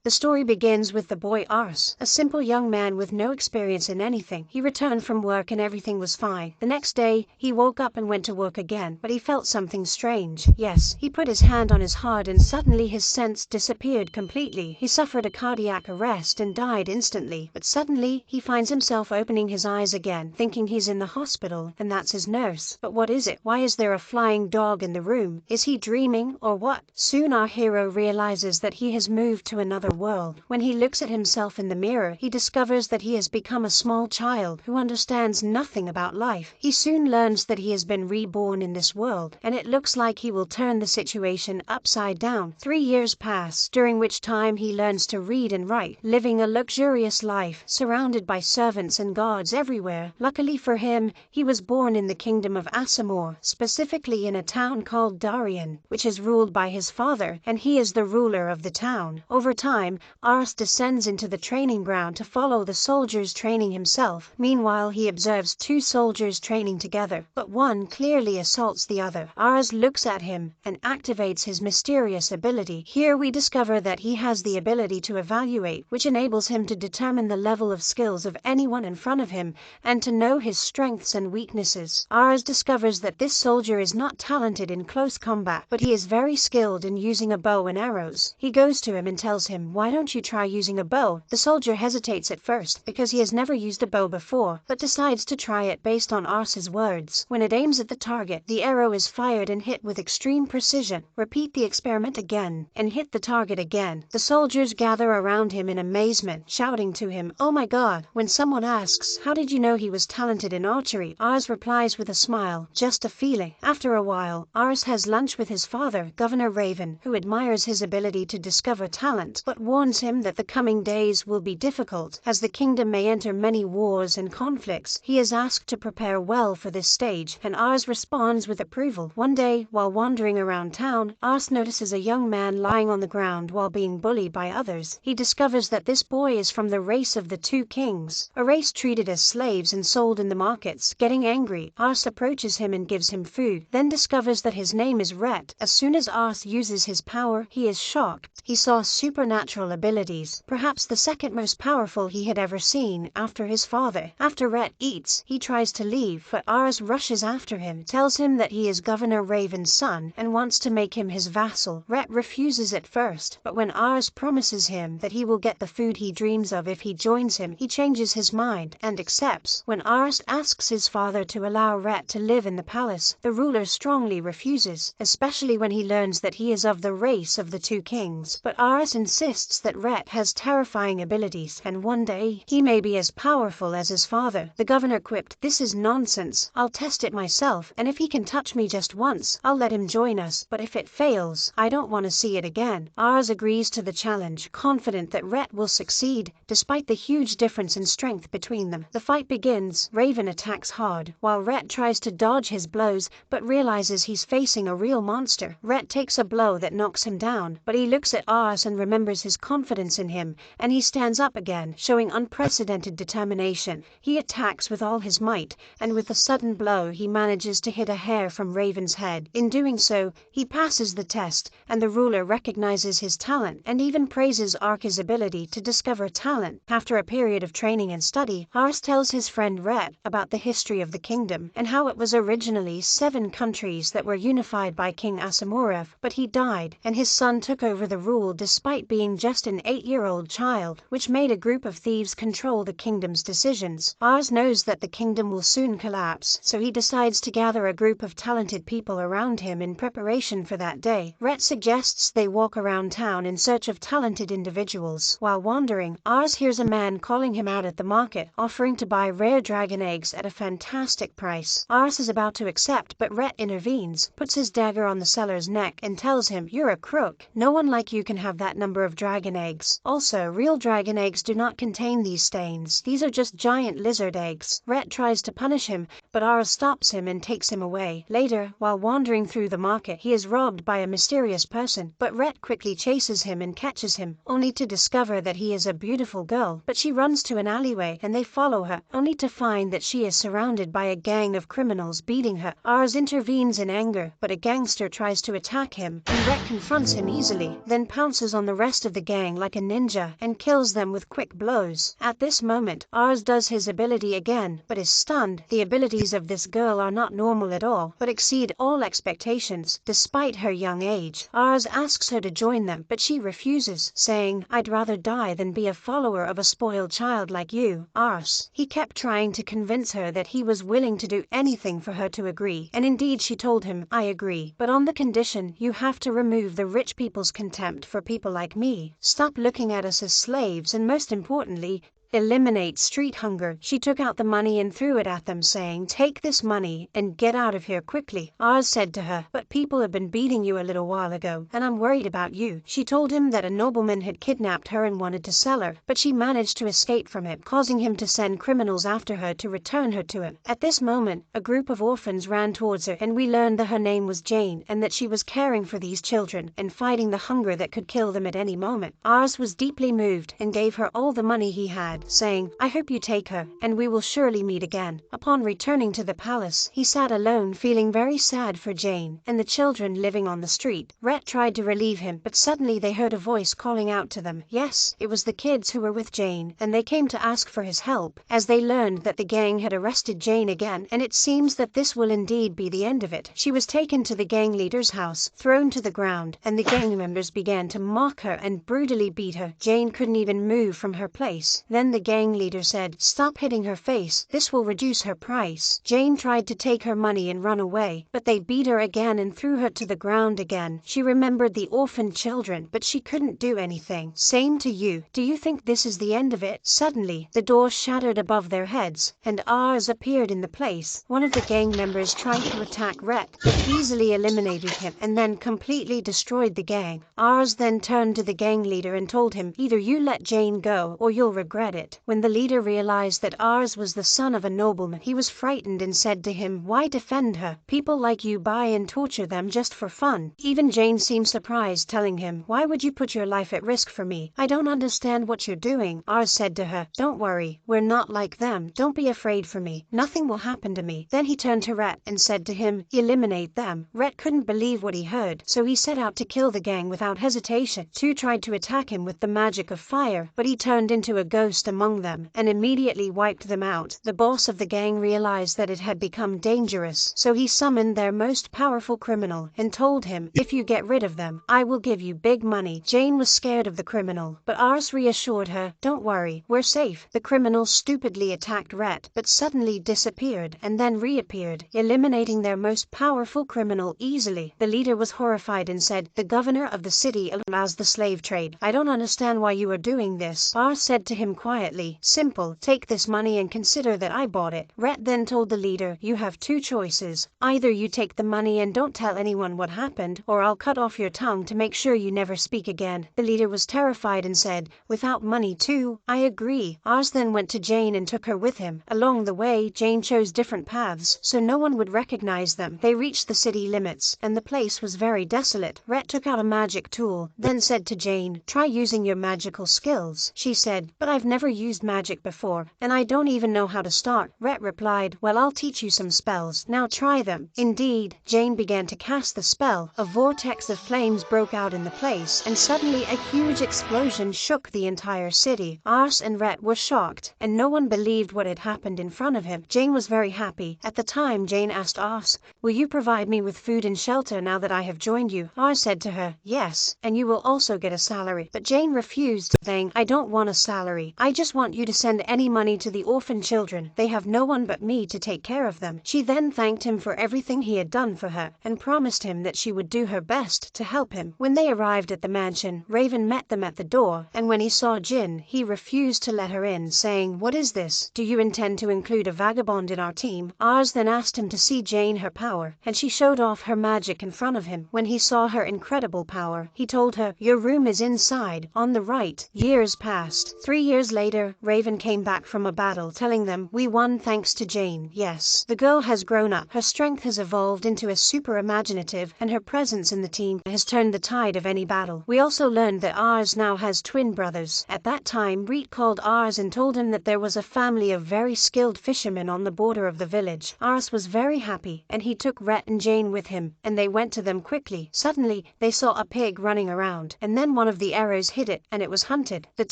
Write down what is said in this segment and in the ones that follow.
The story begins with the boy Ars, a simple young man with no experience in anything. He returned from work and everything was fine. The next day, he woke up and went to work again, but he felt something strange. Yes, he put his hand on his heart and suddenly his sense disappeared completely. He suffered a cardiac arrest and died instantly, but suddenly he finds himself opening his eyes again, thinking he's in the hospital, and that's his nurse. But what is it? Why is there a flying dog in the room? Is he dreaming, or what? Soon our hero realizes that he has moved to another world. When he looks at himself in the mirror, he discovers that he has become a small child who understands nothing about life. He soon learns that he has been reborn in this world, and it looks like he will turn the situation upside down. 3 years pass, during which time he learns to read and write, living a luxurious life, surrounded by servants and guards everywhere. Luckily for him, he was born in the kingdom of Asamor, specifically in a town called Darien, which is ruled by his father, and he is the ruler of the town. Over time, Ars descends into the training ground to follow the soldiers training himself. Meanwhile, he observes 2 soldiers training together, but one clearly assaults the other. Ars looks at him and activates his mysterious ability. Here we discover that he has the ability to evaluate, which enables him to determine the level of skills of anyone in front of him and to know his strengths and weaknesses. Ars discovers that this soldier is not talented in close combat, but he is very skilled in using a bow and arrows. He goes to him and tells him, "Why don't you try using a bow?" The soldier hesitates at first because he has never used a bow before, but decides to try it based on Ars's words. When it aims at the target, the arrow is fired and hit with extreme precision. Repeat the experiment again and hit the target again. The soldiers gather around him in amazement, shouting to him, "Oh my God!" When someone asks, "How did you know he was talented in archery?" Ars replies with a smile, "Just a feeling." After a while, Ars has lunch with his father, Governor Raven, who admires his ability to discover talent, but warns him that the coming days will be difficult, as the kingdom may enter many wars and conflicts. He is asked to prepare well for this stage, and Ars responds with approval. One day, while wandering around town, Ars notices a young man lying on the ground while being bullied by others. He discovers that this boy is from the race of the 2 kings, a race treated as slaves and sold in the markets. Getting angry, Ars approaches him and gives him food, then discovers that his name is Rhett. As soon as Ars uses his power, he is shocked. He saw supernatural abilities, perhaps the second most powerful he had ever seen after his father. After Rhett eats, he tries to leave, but Ars rushes after him, tells him that he is Governor Raven's son and wants to make him his vassal. Rhett refuses at first, but when Ars promises him that he will get the food he dreams of if he joins him, he changes his mind and accepts. When Ars asks his father to allow Rhett to live in the palace, the ruler strongly refuses, especially when he learns that he is of the race of the 2 kings. But Ars insists that Rhett has terrifying abilities, and one day he may be as powerful as his father. The governor quipped, "This is nonsense. I'll test it myself, and if he can touch me just once, I'll let him join us. But if it fails, I don't want to see it again." Ars agrees to the challenge, confident that Rhett will succeed, despite the huge difference in strength between them. The fight begins. Raven attacks hard, while Rhett tries to dodge his blows, but realizes he's facing a real monster. Rhett takes a blow that knocks him down, but he looks at Ars and remembers his confidence in him, and he stands up again, showing unprecedented determination. He attacks with all his might, and with a sudden blow he manages to hit a hair from Raven's head. In doing so, he passes the test, and the ruler recognizes his talent and even praises Arce's ability to discover talent. After a period of training and study, Ars tells his friend Rhett about the history of the kingdom and how it was originally 7 countries that were unified by King Asamorev, but he died, and his son took over the rule despite being just an 8-year-old child, which made a group of thieves control the kingdom's decisions. Ars knows that the kingdom will soon collapse, so he decides to gather a group of talented people around him in preparation for that day. Rhett suggests they walk around town in search of talented individuals. While wandering, Ars hears a man calling him out at the market, offering to buy rare dragon eggs at a fantastic price. Ars is about to accept, but Rhett intervenes, puts his dagger on the seller's neck, and tells him, "You're a crook. No one like you can have that number of dragon eggs. Also, real dragon eggs do not contain these stains. These are just giant lizard eggs." Rhett tries to punish him, but Ars stops him and takes him away. Later, while wandering through the market, he is robbed by a mysterious person, but Rhett quickly chases him and catches him, only to discover that he is a beautiful girl. But she runs to an alleyway, and they follow her, only to find that she is surrounded by a gang of criminals beating her. Ars intervenes in anger, but a gangster tries to attack him, and Rhett confronts him easily, then pounces on the rest of of the gang like a ninja and kills them with quick blows. At this moment, Ars does his ability again, but is stunned. The abilities of this girl are not normal at all, but exceed all expectations. Despite her young age, Ars asks her to join them, but she refuses, saying, "I'd rather die than be a follower of a spoiled child like you, Ars." He kept trying to convince her that he was willing to do anything for her to agree, and indeed she told him, "I agree, but on the condition you have to remove the rich people's contempt for people like me, stop looking at us as slaves, and most importantly, eliminate street hunger." She took out the money and threw it at them, saying, "Take this money and get out of here quickly." Ars said to her, "But people have been beating you a little while ago, and I'm worried about you." She told him that a nobleman had kidnapped her and wanted to sell her, but she managed to escape from it, causing him to send criminals after her to return her to him. At this moment, a group of orphans ran towards her, and we learned that her name was Jane and that she was caring for these children and fighting the hunger that could kill them at any moment. Ars was deeply moved and gave her all the money he had, saying, "I hope you take her, and we will surely meet again." Upon returning to the palace, he sat alone feeling very sad for Jane and the children living on the street. Rhett tried to relieve him, but suddenly they heard a voice calling out to them. Yes, it was the kids who were with Jane, and they came to ask for his help, as they learned that the gang had arrested Jane again, and it seems that this will indeed be the end of it. She was taken to the gang leader's house, thrown to the ground, and the gang members began to mock her and brutally beat her. Jane couldn't even move from her place. Then the gang leader said, "Stop hitting her face, this will reduce her price." Jane tried to take her money and run away, but they beat her again and threw her to the ground again. She remembered the orphaned children, but she couldn't do anything. Same to you. Do you think this is the end of it? Suddenly, the door shattered above their heads, and Ars appeared in the place. One of the gang members tried to attack Rhett, but easily eliminated him and then completely destroyed the gang. Ars then turned to the gang leader and told him, "Either you let Jane go or you'll regret it." When the leader realized that Ars was the son of a nobleman, he was frightened and said to him, "Why defend her? People like you buy and torture them just for fun." Even Jane seemed surprised, telling him, "Why would you put your life at risk for me? I don't understand what you're doing." Ars said to her, "Don't worry, we're not like them. Don't be afraid for me. Nothing will happen to me." Then he turned to Rhett and said to him, "Eliminate them." Rhett couldn't believe what he heard, so he set out to kill the gang without hesitation. Two tried to attack him with the magic of fire, but he turned into a ghost among them and immediately wiped them out. The boss of the gang realized that it had become dangerous, so he summoned their most powerful criminal and told him, "If you get rid of them, I will give you big money." Jane was scared of the criminal, but Ars reassured her, "Don't worry, we're safe." The criminal stupidly attacked Rhett, but suddenly disappeared and then reappeared, eliminating their most powerful criminal easily. The leader was horrified and said, "The governor of the city allows the slave trade. I don't understand why you are doing this." Ars said to him quietly, "Simple, take this money and consider that I bought it." Rhett then told the leader, "You have two choices. Either you take the money and don't tell anyone what happened, or I'll cut off your tongue to make sure you never speak again." The leader was terrified and said, "Without money too? I agree." Ars then went to Jane and took her with him. Along the way, Jane chose different paths so no one would recognize them. They reached the city limits, and the place was very desolate. Rhett took out a magic tool, then said to Jane, "Try using your magical skills." She said, "But I've never used magic before, and I don't even know how to start." Rhett replied, "Well, I'll teach you some spells. Now try them." Indeed, Jane began to cast the spell. A vortex of flames broke out in the place, and suddenly a huge explosion shook the entire city. Ars and Rhett were shocked, and no one believed what had happened in front of him. Jane was very happy. At the time, Jane asked Ars, "Will you provide me with food and shelter now that I have joined you?" Ars said to her, "Yes, and you will also get a salary." But Jane refused, saying, "I don't want a salary. I just want you to send any money to the orphan children. They have no one but me to take care of them." She then thanked him for everything he had done for her, and promised him that she would do her best to help him. When they arrived at the mansion, Raven met them at the door, and when he saw Jin, he refused to let her in, saying, "What is this? Do you intend to include a vagabond in our team?" Ars then asked him to see Jane her power, and she showed off her magic in front of him. When he saw her incredible power, he told her, "Your room is inside, on the right." Years passed. 3 years later, later, Raven came back from a battle telling them, "We won thanks to Jane." Yes, the girl has grown up, her strength has evolved into a super imaginative, and her presence in the team has turned the tide of any battle. We also learned that Ars now has twin brothers. At that time, Reet called Ars and told him that there was a family of very skilled fishermen on the border of the village. Ars was very happy, and he took Rhett and Jane with him, and they went to them quickly. Suddenly, they saw a pig running around, and then one of the arrows hit it, and it was hunted. The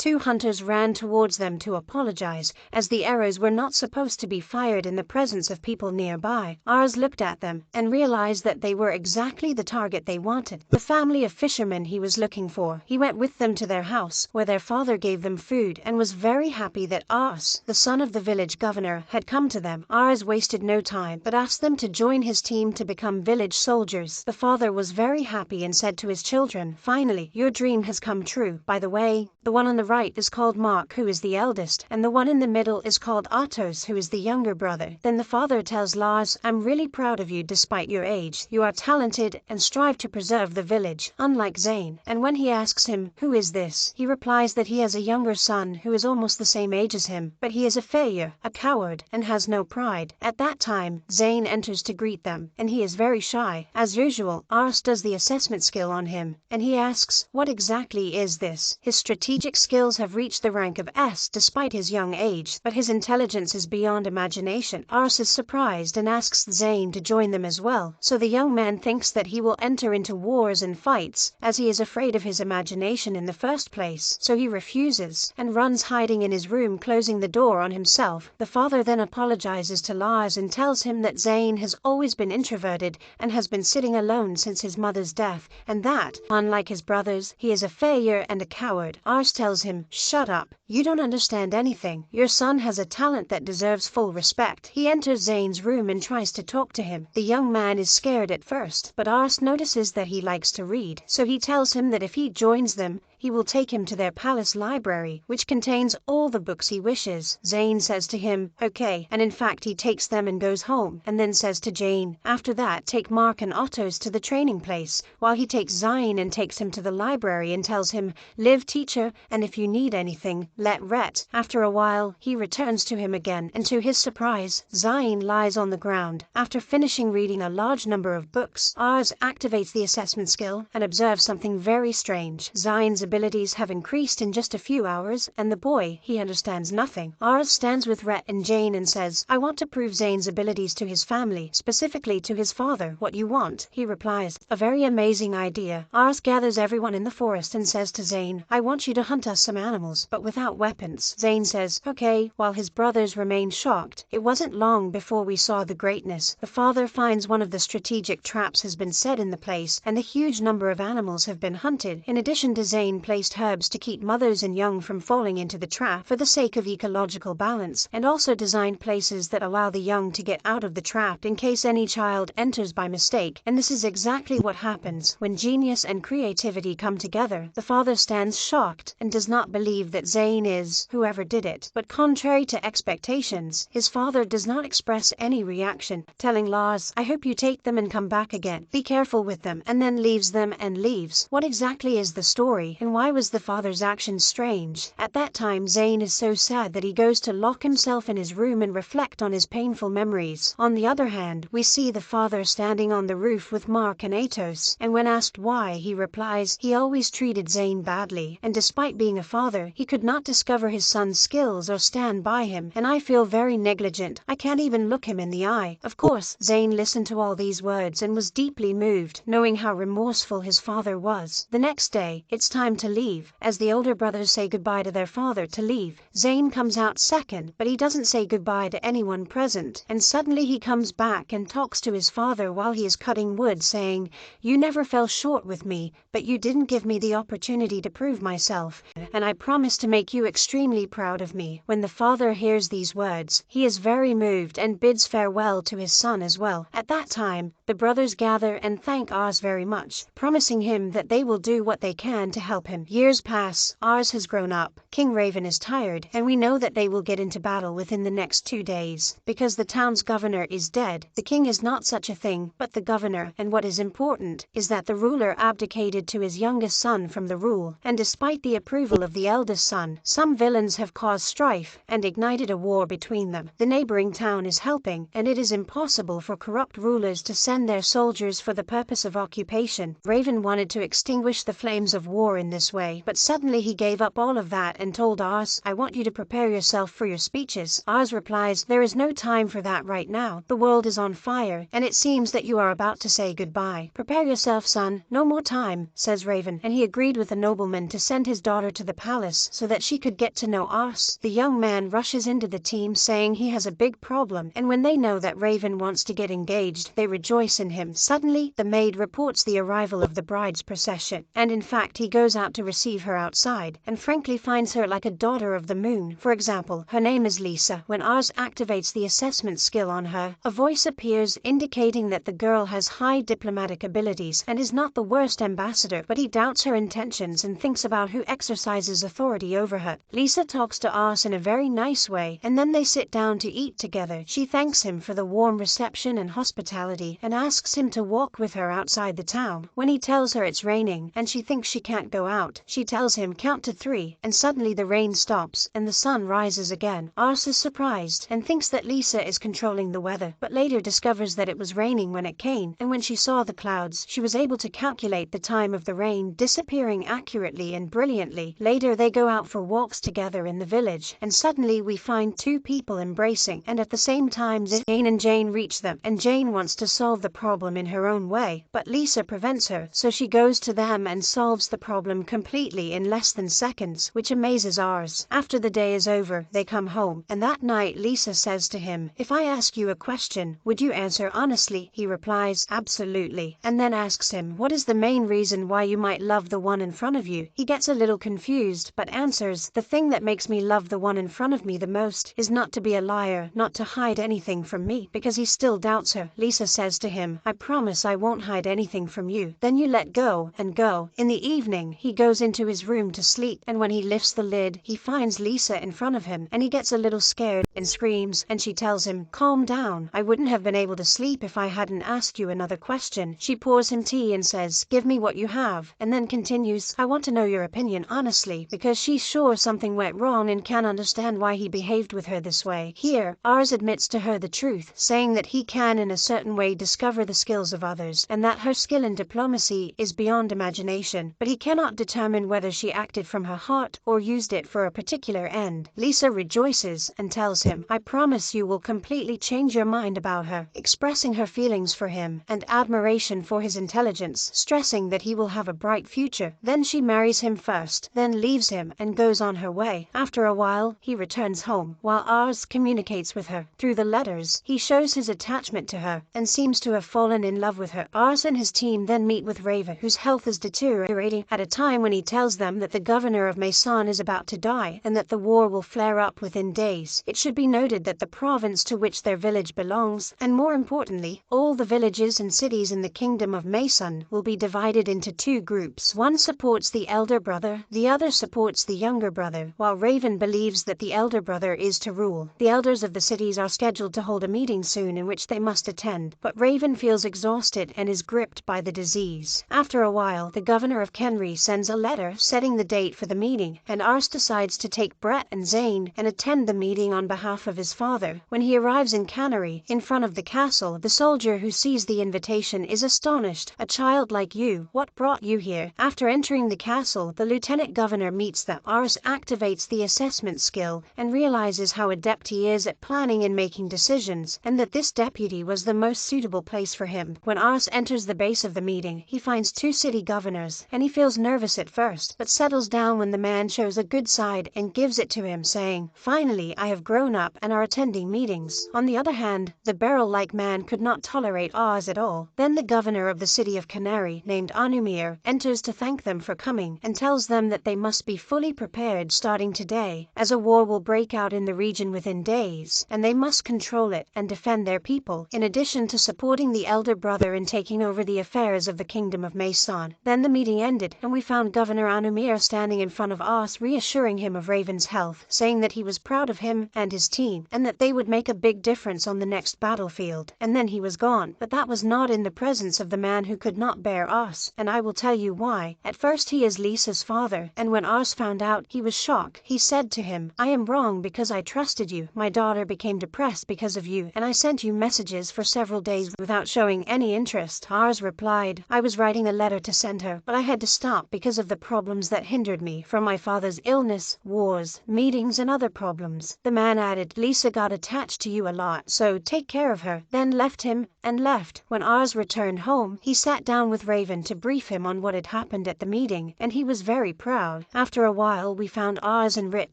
two hunters ran towards them to apologize, as the arrows were not supposed to be fired in the presence of people nearby. Ars looked at them and realized that they were exactly the target they wanted, the family of fishermen he was looking for. He went with them to their house, where their father gave them food, and was very happy that Ars, the son of the village governor, had come to them. Ars wasted no time, but asked them to join his team to become village soldiers. The father was very happy and said to his children, "Finally, your dream has come true. By the way, the one on the right is called Mark, who is the eldest, and the one in the middle is called Atos, who is the younger brother." Then the father tells Lars, "I'm really proud of you despite your age. You are talented and strive to preserve the village, unlike Zane." And when he asks him, "Who is this?" he replies that he has a younger son who is almost the same age as him, but he is a failure, a coward, and has no pride. At that time, Zane enters to greet them, and he is very shy. As usual, Ars does the assessment skill on him, and he asks, "What exactly is this?" His strategic skills have reached the rank of S despite his young age, but his intelligence is beyond imagination. Ars is surprised and asks Zane to join them as well, so the young man thinks that he will enter into wars and fights, as he is afraid of his imagination in the first place, so he refuses and runs hiding in his room, closing the door on himself. The father then apologizes to Lars and tells him that Zane has always been introverted and has been sitting alone since his mother's death, and that, unlike his brothers, he is a failure and a coward. Ars tells him, "Shut up, you don't understand anything. Your son has a talent that deserves full respect." He enters Zane's room and tries to talk to him. The young man is scared at first, but Ars notices that he likes to read, so he tells him that if he joins them, he will take him to their palace library, which contains all the books he wishes. Zane says to him, "Okay," and in fact he takes them and goes home, and then says to Jane, "After that, take Mark and Ottos to the training place," while he takes Zine and takes him to the library and tells him, "Live, teacher, and if you need anything, let Rhett." After a while, he returns to him again, and to his surprise, Zine lies on the ground. After finishing reading a large number of books, Ars activates the assessment skill and observes something very strange. Zine's abilities have increased in just a few hours, and the boy, he understands nothing. Ars stands with Rhett and Jane and says, "I want to prove Zane's abilities to his family, specifically to his father. What you want?" He replies, "A very amazing idea." Ars gathers everyone in the forest and says to Zane, "I want you to hunt us some animals, but without weapons." Zane says, "Okay," while his brothers remain shocked. It wasn't long before we saw the greatness. The father finds one of the strategic traps has been set in the place, and a huge number of animals have been hunted. In addition to Zane placed herbs to keep mothers and young from falling into the trap for the sake of ecological balance, and also designed places that allow the young to get out of the trap in case any child enters by mistake. And this is exactly what happens when genius and creativity come together. The father stands shocked and does not believe that Zane is whoever did it, but contrary to expectations, his father does not express any reaction, telling Lars, "I hope you take them and come back again. Be careful with them," and then leaves them and leaves. What exactly is the story, and why was the father's action strange? At that time, Zane is so sad that he goes to lock himself in his room and reflect on his painful memories. On the other hand, we see the father standing on the roof with Mark and Atos, and when asked why, he replies, he always treated Zane badly, and despite being a father, he could not discover his son's skills or stand by him, and I feel very negligent. I can't even look him in the eye. Of course, Zane listened to all these words and was deeply moved, knowing how remorseful his father was. The next day, it's time to leave. As the older brothers say goodbye to their father to leave, Zane comes out second, but he doesn't say goodbye to anyone present, and suddenly he comes back and talks to his father while he is cutting wood, saying, "You never fell short with me, but you didn't give me the opportunity to prove myself, and I promise to make you extremely proud of me." When the father hears these words, he is very moved and bids farewell to his son as well. At that time, the brothers gather and thank Ars very much, promising him that they will do what they can to help him him. Years pass. Ars has grown up. King Raven is tired, and we know that they will get into battle within the next 2 days. Because the town's governor is dead, the king is not such a thing, but the governor, and what is important is that the ruler abdicated to his youngest son from the rule, and despite the approval of the eldest son, some villains have caused strife and ignited a war between them. The neighboring town is helping, and it is impossible for corrupt rulers to send their soldiers for the purpose of occupation. Raven wanted to extinguish the flames of war in this way, but suddenly he gave up all of that and told Ars, "I want you to prepare yourself for your speeches." Ars replies, "There is no time for that right now. The world is on fire, and it seems that you are about to say goodbye. Prepare yourself, son. No more time," says Raven, and he agreed with the nobleman to send his daughter to the palace so that she could get to know Ars. The young man rushes into the team saying he has a big problem, and when they know that Raven wants to get engaged, they rejoice in him. Suddenly, the maid reports the arrival of the bride's procession, and in fact he goes out to receive her outside, and frankly finds her like a daughter of the moon. For example, her name is Lisa. When Ars activates the assessment skill on her, a voice appears indicating that the girl has high diplomatic abilities and is not the worst ambassador, but he doubts her intentions and thinks about who exercises authority over her. Lisa talks to Ars in a very nice way, and then they sit down to eat together. She thanks him for the warm reception and hospitality and asks him to walk with her outside the town. When he tells her it's raining and she thinks she can't go out, she tells him count to 3, and suddenly the rain stops and the sun rises again. Ars is surprised and thinks that Lisa is controlling the weather, but later discovers that it was raining when it came, and when she saw the clouds, she was able to calculate the time of the rain disappearing accurately and brilliantly. Later they go out for walks together in the village, and suddenly we find 2 people embracing, and at the same time Jane and Jane reach them, and Jane wants to solve the problem in her own way, but Lisa prevents her, so she goes to them and solves the problem completely in less than seconds, which amazes Ars. After the day is over, they come home, and that night Lisa says to him, "If I ask you a question, would you answer honestly?" He replies, "Absolutely," and then asks him, "What is the main reason why you might love the one in front of you?" He gets a little confused, but answers, "The thing that makes me love the one in front of me the most is not to be a liar, not to hide anything from me," because he still doubts her. Lisa says to him, "I promise I won't hide anything from you." Then you let go and go. In the evening, he goes into his room to sleep, and when he lifts the lid, he finds Lisa in front of him, and he gets a little scared and screams, and she tells him, "Calm down. I wouldn't have been able to sleep if I hadn't asked you another question." She pours him tea and says, "Give me what you have," and then continues, "I want to know your opinion honestly," because she's sure something went wrong and can't understand why he behaved with her this way. Here, Ars admits to her the truth, saying that he can in a certain way discover the skills of others, and that her skill in diplomacy is beyond imagination, but he cannot determine whether she acted from her heart or used it for a particular end. Lisa rejoices and tells him, "I promise you will completely change your mind about her," expressing her feelings for him and admiration for his intelligence, stressing that he will have a bright future. Then she marries him first, then leaves him and goes on her way. After a while, he returns home, while Ars communicates with her through the letters. He shows his attachment to her and seems to have fallen in love with her. Ars and his team then meet with Raven, whose health is deteriorating at a time when he tells them that the governor of Maison is about to die and that the war will flare up within days. It should be noted that the province to which their village belongs, and more importantly, all the villages and cities in the kingdom of Maison, will be divided into 2 groups. One supports the elder brother, the other supports the younger brother, while Raven believes that the elder brother is to rule. The elders of the cities are scheduled to hold a meeting soon in which they must attend, but Raven feels exhausted and is gripped by the disease. After a while, the governor of Kenry sends a letter setting the date for the meeting, and Ars decides to take Brett and Zane and attend the meeting on behalf of his father. When he arrives in Canary, in front of the castle, the soldier who sees the invitation is astonished. "A child like you, what brought you here?" After entering the castle, the lieutenant governor meets them. Ars activates the assessment skill and realizes how adept he is at planning and making decisions, and that this deputy was the most suitable place for him. When Ars enters the base of the meeting, he finds 2 city governors, and he feels nervous at first, but settles down when the man shows a good side and gives it to him, saying, "Finally, I have grown up and are attending meetings." On the other hand, the barrel-like man could not tolerate Ars at all. Then the governor of the city of Canary, named Anumir, enters to thank them for coming and tells them that they must be fully prepared starting today, as a war will break out in the region within days, and they must control it and defend their people, in addition to supporting the elder brother in taking over the affairs of the kingdom of Maison. Then the meeting ended, and we found Governor Anumir standing in front of Ars, reassuring him of Raven's health, saying that he was proud of him and his team, and that they would make a big difference on the next battlefield. And then he was gone, but that was not in the presence of the man who could not bear Ars, and I will tell you why. At first he is Lisa's father, and when Ars found out, he was shocked. He said to him, "I am wrong because I trusted you. My daughter became depressed because of you, and I sent you messages for several days without showing any interest." Ars replied, "I was writing a letter to send her, but I had to stop because of the problems that hindered me from my father's illness, wars, meetings, and other problems." The man added, "Lisa got attached to you a lot, so take care of her," then left him and left. When Ars returned home, he sat down with Raven to brief him on what had happened at the meeting, and he was very proud. After a while, we found Ars and Ret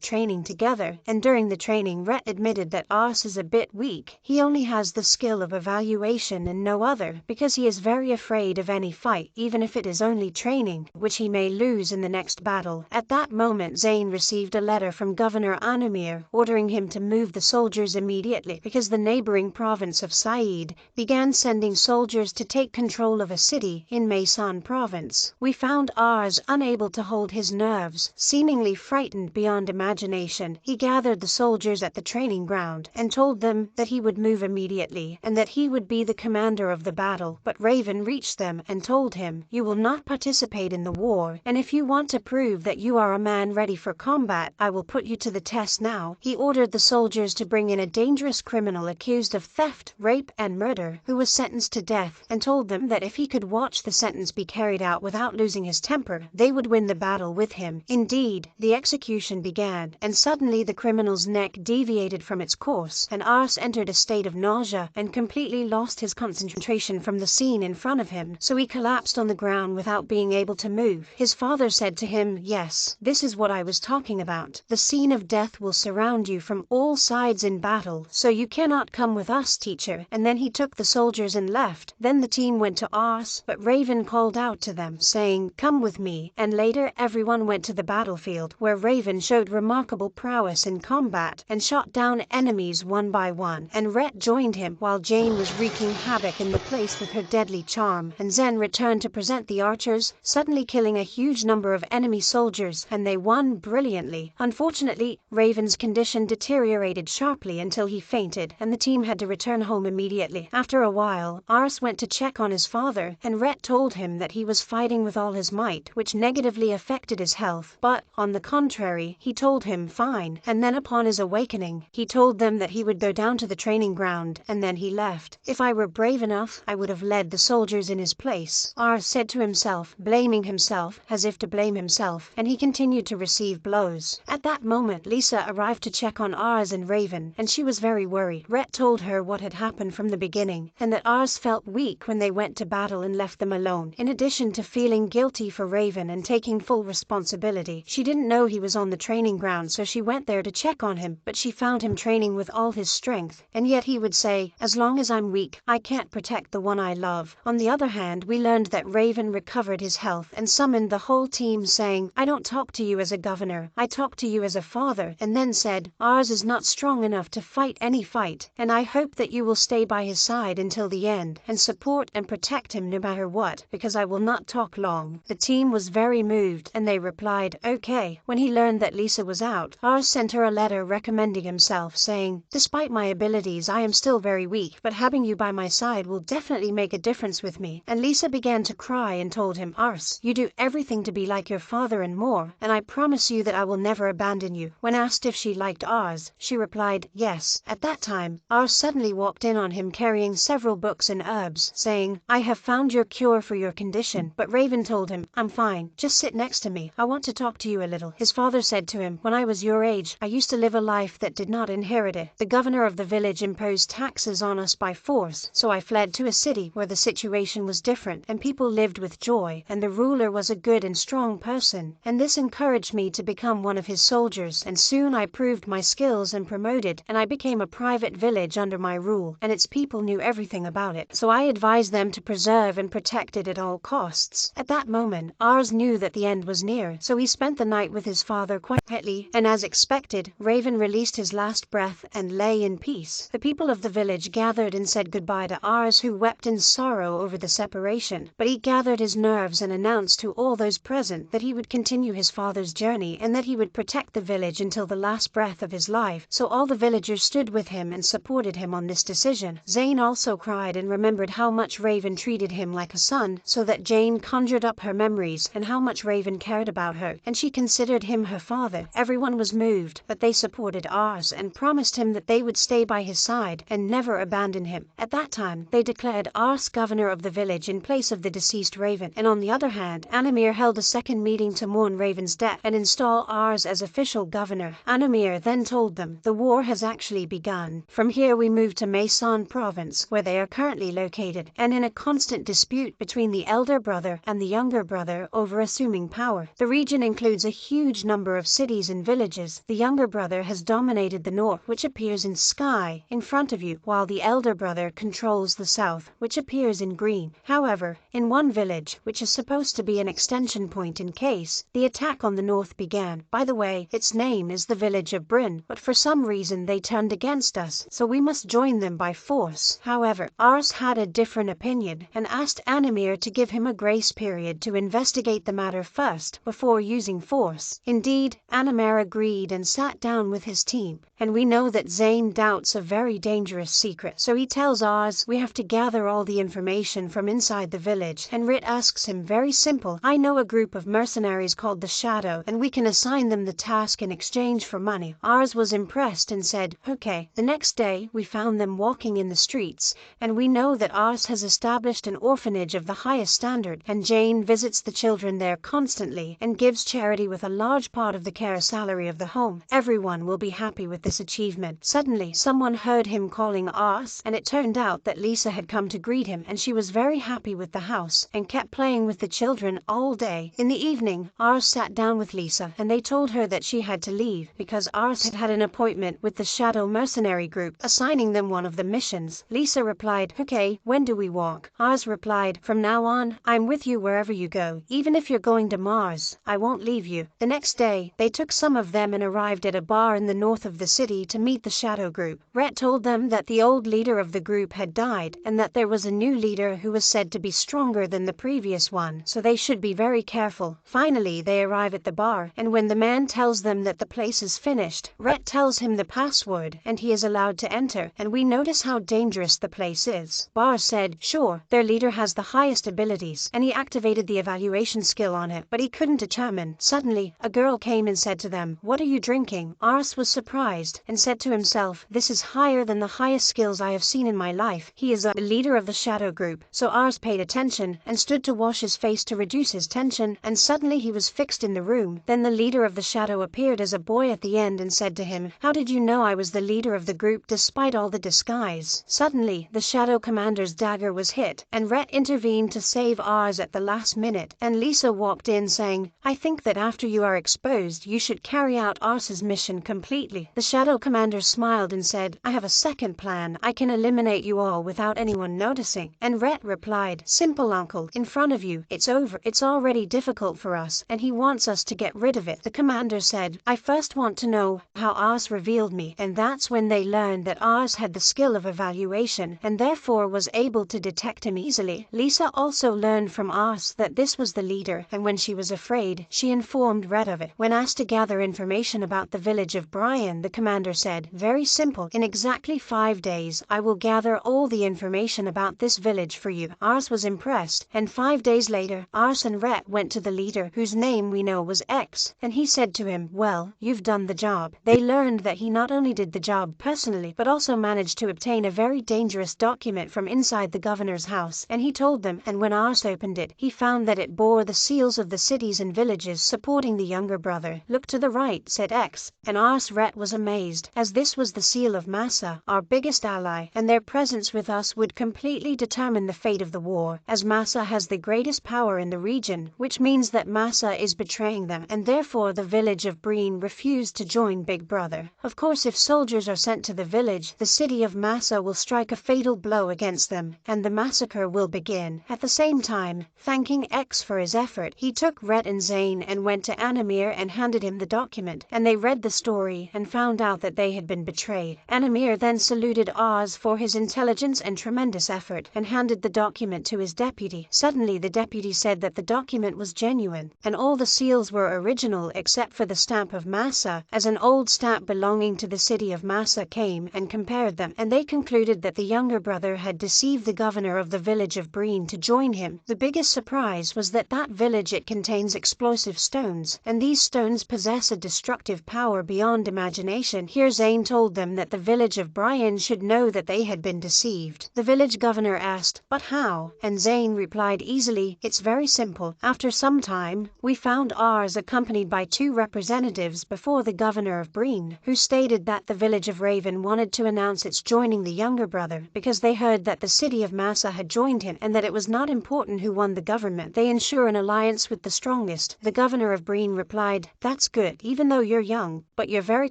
training together, and during the training, Ret admitted that Ars is a bit weak. He only has the skill of evaluation and no other, because he is very afraid of any fight, even if it is only training, which he may lose in the next battle. At that moment, Zane received a letter from Governor Anumir ordering him to move the soldiers immediately because the neighboring province of Said began sending soldiers to take control of a city in Maysan province. We found Ars unable to hold his nerves, seemingly frightened beyond imagination. He gathered the soldiers at the training ground and told them that he would move immediately and that he would be the commander of the battle. But Raven reached them and told him, "You will not participate in the war, and if you want to prove that you are a man ready for combat, I will put you to the test now." He ordered the soldiers to bring in a dangerous criminal accused of theft, rape, and murder, who was sentenced to death, and told them that if he could watch the sentence be carried out without losing his temper, they would win the battle with him. Indeed, the execution began, and suddenly the criminal's neck deviated from its course, and Ars entered a state of nausea and completely lost his concentration from the scene in front of him, so he collapsed on the ground without being able to move. His father said to him, "Yes, this is what I was talking about. The scene of death will surround you from all sides in battle, so you cannot come with us, teacher." And then he took the soldiers and left. Then the team went to Ars, but Raven called out to them, saying, "Come with me." And later everyone went to the battlefield, where Raven showed remarkable prowess in combat and shot down enemies one by one. And Ret joined him while Jane was wreaking havoc in the place with her deadly charm. And Zen returned to present the archers, suddenly killing a huge number of enemy soldiers, and they won brilliantly. Unfortunately, Raven's condition deteriorated sharply until he fainted, and the team had to return home immediately. After a while, Ars went to check on his father, and Ret told him that he was fighting with all his might, which negatively affected his health. But, on the contrary, he told him fine, and then upon his awakening, he told them that he would go down to the training ground, and then he left. "If I were brave enough, I would have led the soldiers in his place," Ars said to himself, blaming himself, as if to blame himself, and he continued to receive blows. At that moment, Lisa arrived to check on Ars and Raven, and she was very worried. Ret told her what had happened from the beginning, and that Ars felt weak when they went to battle and left them alone. In addition to feeling guilty for Raven and taking full responsibility, she didn't know he was on the training ground, so she went there to check on him, but she found him training with all his strength, and yet he would say, "As long as I'm weak, I can't protect the one I love." On the other hand, we learned that Raven recovered his health and summoned the whole team, saying, "I don't talk to you as a governor, I talk to you as a father," and then said, "Ars is not strong enough to fight any fight, and I hope that you will stay by his side until the end, and support and protect him no matter what, because I will not talk long." The team was very moved, and they replied, "Okay." When he learned that Lisa was out, Ars sent her a letter recommending himself, saying, "Despite my abilities, I am still very weak, but having you by my side will definitely make a difference with me." And Lisa began to cry and told him, "Ars, you do everything to be like your father and more, and I promise you that I will never abandon you." When asked if she liked Ars, she replied, "Yes." At that time, Ars suddenly walked in on him carrying several books and herbs, saying, "I have found your cure for your condition." But Raven told him, "I'm fine, just sit next to me, I want to talk to you a little." His father said to him, "When I was your age, I used to live a life that did not inherit it. The governor of the village imposed taxes on us by force, so I fled to a city where the situation was different and people lived with joy, and the ruler was a good and strong person, and this encouraged me to become one of his soldiers, and soon I proved my skills and promoted, and I became a private village under my rule, and its people knew everything about it, so I advised them to preserve and protect it at all costs." At that moment, Ars knew that the end was near, so he spent the night with his father quietly, and as expected, Raven released his last breath and lay in peace. The people of the village gathered and said goodbye to Ars, who wept in sorrow over the separation, but he gathered his nerves and announced to all all those present that he would continue his father's journey and that he would protect the village until the last breath of his life, so all the villagers stood with him and supported him on this decision. Zane also cried and remembered how much Raven treated him like a son, so that Jane conjured up her memories and how much Raven cared about her, and she considered him her father. Everyone was moved, but they supported Ars and promised him that they would stay by his side and never abandon him. At that time, they declared Ars governor of the village in place of the deceased Raven, and on the other hand, Animir held a second meeting to mourn Raven's death and install Ars as official governor. Animir then told them, the war has actually begun. From here we move to Mason province, where they are currently located, and in a constant dispute between the elder brother and the younger brother over assuming power. The region includes a huge number of cities and villages. The younger brother has dominated the north, which appears in sky in front of you, while the elder brother controls the south, which appears in green. However, in one village, which is supposed to be an extension point in case, the attack on the north began. By the way, its name is the village of Bryn, but for some reason they turned against us, so we must join them by force. However, Ars had a different opinion and asked Animir to give him a grace period to investigate the matter first before using force. Indeed, Animir agreed and sat down with his team, and we know that Zane doubts a very dangerous secret, so he tells Ars we have to gather all the information from inside the village, and Rit asks him very simple, I know a group of mercenaries called the Shadow, and we can assign them the task in exchange for money. Ars was impressed and said, okay. The next day, we found them walking in the streets, and we know that Ars has established an orphanage of the highest standard, and Jane visits the children there constantly and gives charity with a large part of the care salary of the home. Everyone will be happy with this achievement. Suddenly, someone heard him calling Ars, and it turned out that Lisa had come to greet him, and she was very happy with the house and kept playing with the children all day. In the evening, Ars sat down with Lisa, and they told her that she had to leave because Ars had had an appointment with the Shadow Mercenary Group, assigning them one of the missions. Lisa replied, okay, when do we walk? Ars replied, from now on, I'm with you wherever you go. Even if you're going to Mars, I won't leave you. The next day, they took some of them and arrived at a bar in the north of the city to meet the Shadow Group. Rhett told them that the old leader of the group had died and that there was a new leader who was said to be stronger than the previous one, so they should be very careful. Finally, they arrive at the bar, and when the man tells them that the place is finished, Rhett tells him the password and he is allowed to enter, and we notice how dangerous the place is. Bar said, sure, their leader has the highest abilities, and he activated the evaluation skill on it, but he couldn't determine. Suddenly, a girl came and said to them, what are you drinking? Ars was surprised and said to himself, this is higher than the highest skills I have seen in my life. He is the leader of the Shadow Group. So Ars paid attention and stood to wash his face to reduce his tension, and suddenly he was fixed in the room. Then the leader of the Shadow appeared as a boy at the end and said to him, how did you know I was the leader of the group despite all the disguise? Suddenly, the Shadow Commander's dagger was hit, and Rhett intervened to save Ars at the last minute, and Lisa walked in saying, I think that after you are exposed, you should carry out Ars's mission completely. The Shadow Commander smiled and said, I have a second plan. I can eliminate you all without anyone noticing. And Rhett replied, simple uncle, in front of you, it's over. It's already difficult for us, and he wants us to get rid of it. The commander said, I first want to know how Ars revealed me, and that's when they learned that Ars had the skill of evaluation, and therefore was able to detect him easily. Lisa also learned from Ars that this was the leader, and when she was afraid, she informed Red of it. When asked to gather information about the village of Brian, the commander said, very simple, in exactly 5 days, I will gather all the information about this village for you. Ars was impressed, and 5 days later, Ars and Rhett went to the leader, whose name we know was X, and he said to him, well, you've done the job. They learned that he not only did the job personally, but also managed to obtain a very dangerous document from inside the governor's house, and he told them, and when Ars opened it, he found that it bore the seals of the cities and villages supporting the younger brother. Look to the right, said X, and Ars Rhett was amazed, as this was the seal of Massa, our biggest ally, and their presence with us would completely determine the fate of the war, as Massa has the greatest power in the region, which means that Massa is betraying them, and therefore the village of Breen refused to join Big Brother. Of course, if soldiers are sent to the village, the city of Massa will strike a fatal blow against them, and the massacre will begin. At the same time, thanking X for his effort, he took Rhett and Zane and went to Animir and handed him the document, and they read the story and found out that they had been betrayed. Animir then saluted Ars for his intelligence and tremendous effort, and handed the document to his deputy. Suddenly the deputy said that the document was genuine, and all the seals were original except for the stamp of Massa, as an old stamp belonging to the city of Massa came and compared them, and they concluded that the younger brother had deceived the governor of the village of Breen to join him. The biggest surprise was that village it contains explosive stones, and these stones possess a destructive power beyond imagination. Here Zane told them that the village of Brian should know that they had been deceived. The village governor asked, "But how?" And Zane replied easily, "It's very simple. After some time, we found ours accompanied by 2 representatives before the governor of Breen, who stated that the village of Raven wanted to announce its joining the younger brother because they heard that the city of Massa had joined him and that it was not important who won the government. They ensure an alliance with the strongest." The governor of Breen replied, "That's good, even though you're young, but you're very